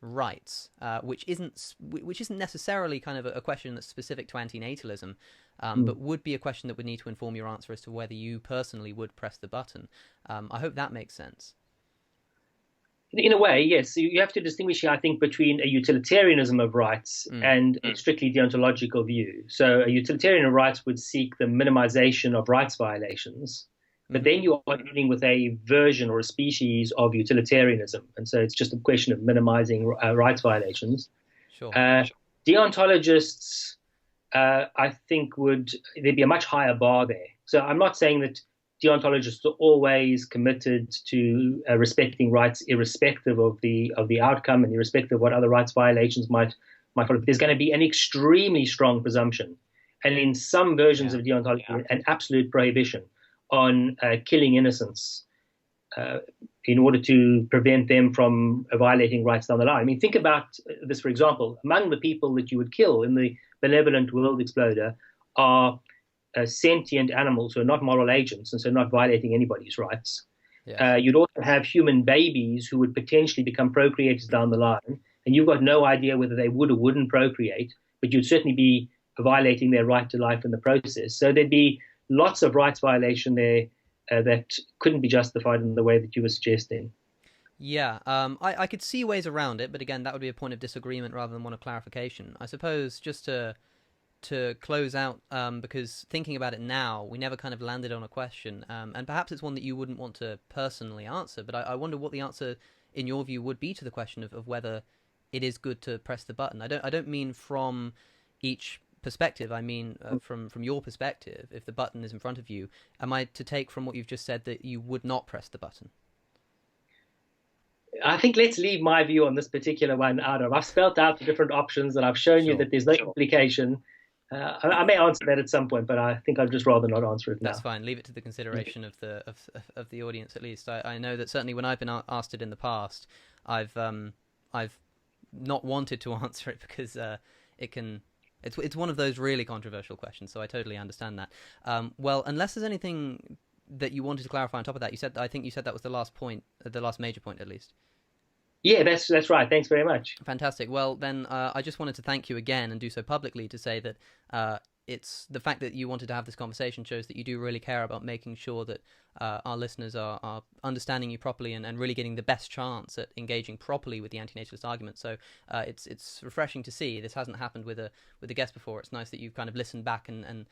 rights, which isn't necessarily kind of a question that's specific to antinatalism, but would be a question that would need to inform your answer as to whether you personally would press the button. I hope that makes sense. In a way, yes. You have to distinguish, I think, between a utilitarianism of rights and a strictly deontological view. So a utilitarian of rights would seek the minimization of rights violations, but then you are dealing with a version or a species of utilitarianism. And so it's just a question of minimizing rights violations. Sure. Deontologists, I think, there'd be a much higher bar there. So I'm not saying that deontologists are always committed to respecting rights irrespective of the outcome and irrespective of what other rights violations might follow. There's going to be an extremely strong presumption, and in some versions of deontology, an absolute prohibition on killing innocents in order to prevent them from violating rights down the line. I mean, think about this, for example. Among the people that you would kill in the benevolent world exploder are sentient animals who are not moral agents and so not violating anybody's rights. Yes. You'd also have human babies who would potentially become procreators down the line, and you've got no idea whether they would or wouldn't procreate, but you'd certainly be violating their right to life in the process. So there'd be lots of rights violation there that couldn't be justified in the way that you were suggesting. Yeah, I could see ways around it, but again, that would be a point of disagreement rather than one of clarification. I suppose just to close out, because thinking about it now, we never kind of landed on a question, and perhaps it's one that you wouldn't want to personally answer, but I wonder what the answer, in your view, would be to the question of whether it is good to press the button. I don't mean from each perspective. I mean from your perspective. If the button is in front of you, am I to take from what you've just said that you would not press the button? I think let's leave my view on this particular one out of. I've spelled out the different options and I've shown you that there's no implication. I may answer that at some point, but I think I'd just rather not answer it now. That's fine. Leave it to the consideration of the audience, at least. I know that certainly when I've been asked it in the past, I've not wanted to answer it because it can It's one of those really controversial questions, so I totally understand that. Well, unless there's anything that you wanted to clarify on top of that, I think you said that was the last point, the last major point at least. Yeah, that's right. Thanks very much. Fantastic. Well, then I just wanted to thank you again and do so publicly to say that it's the fact that you wanted to have this conversation shows that you do really care about making sure that our listeners are understanding you properly and really getting the best chance at engaging properly with the antinatalist argument. So it's refreshing to see. This hasn't happened with a guest before. It's nice that you've kind of listened back and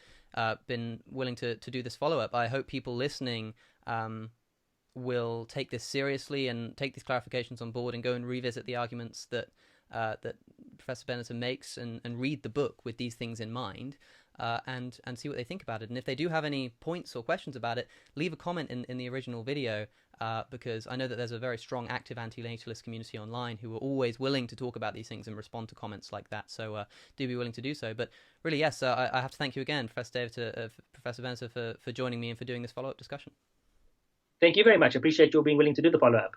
been willing to do this follow-up. I hope people listening will take this seriously and take these clarifications on board and go and revisit the arguments that Professor Benatar makes and read the book with these things in mind, and see what they think about it. And if they do have any points or questions about it, leave a comment in the original video, because I know that there's a very strong, active anti-natalist community online who are always willing to talk about these things and respond to comments like that. So do be willing to do so. But really, yes, I have to thank you again, Professor Benatar, for joining me and for doing this follow-up discussion. Thank you very much. I appreciate your being willing to do the follow-up.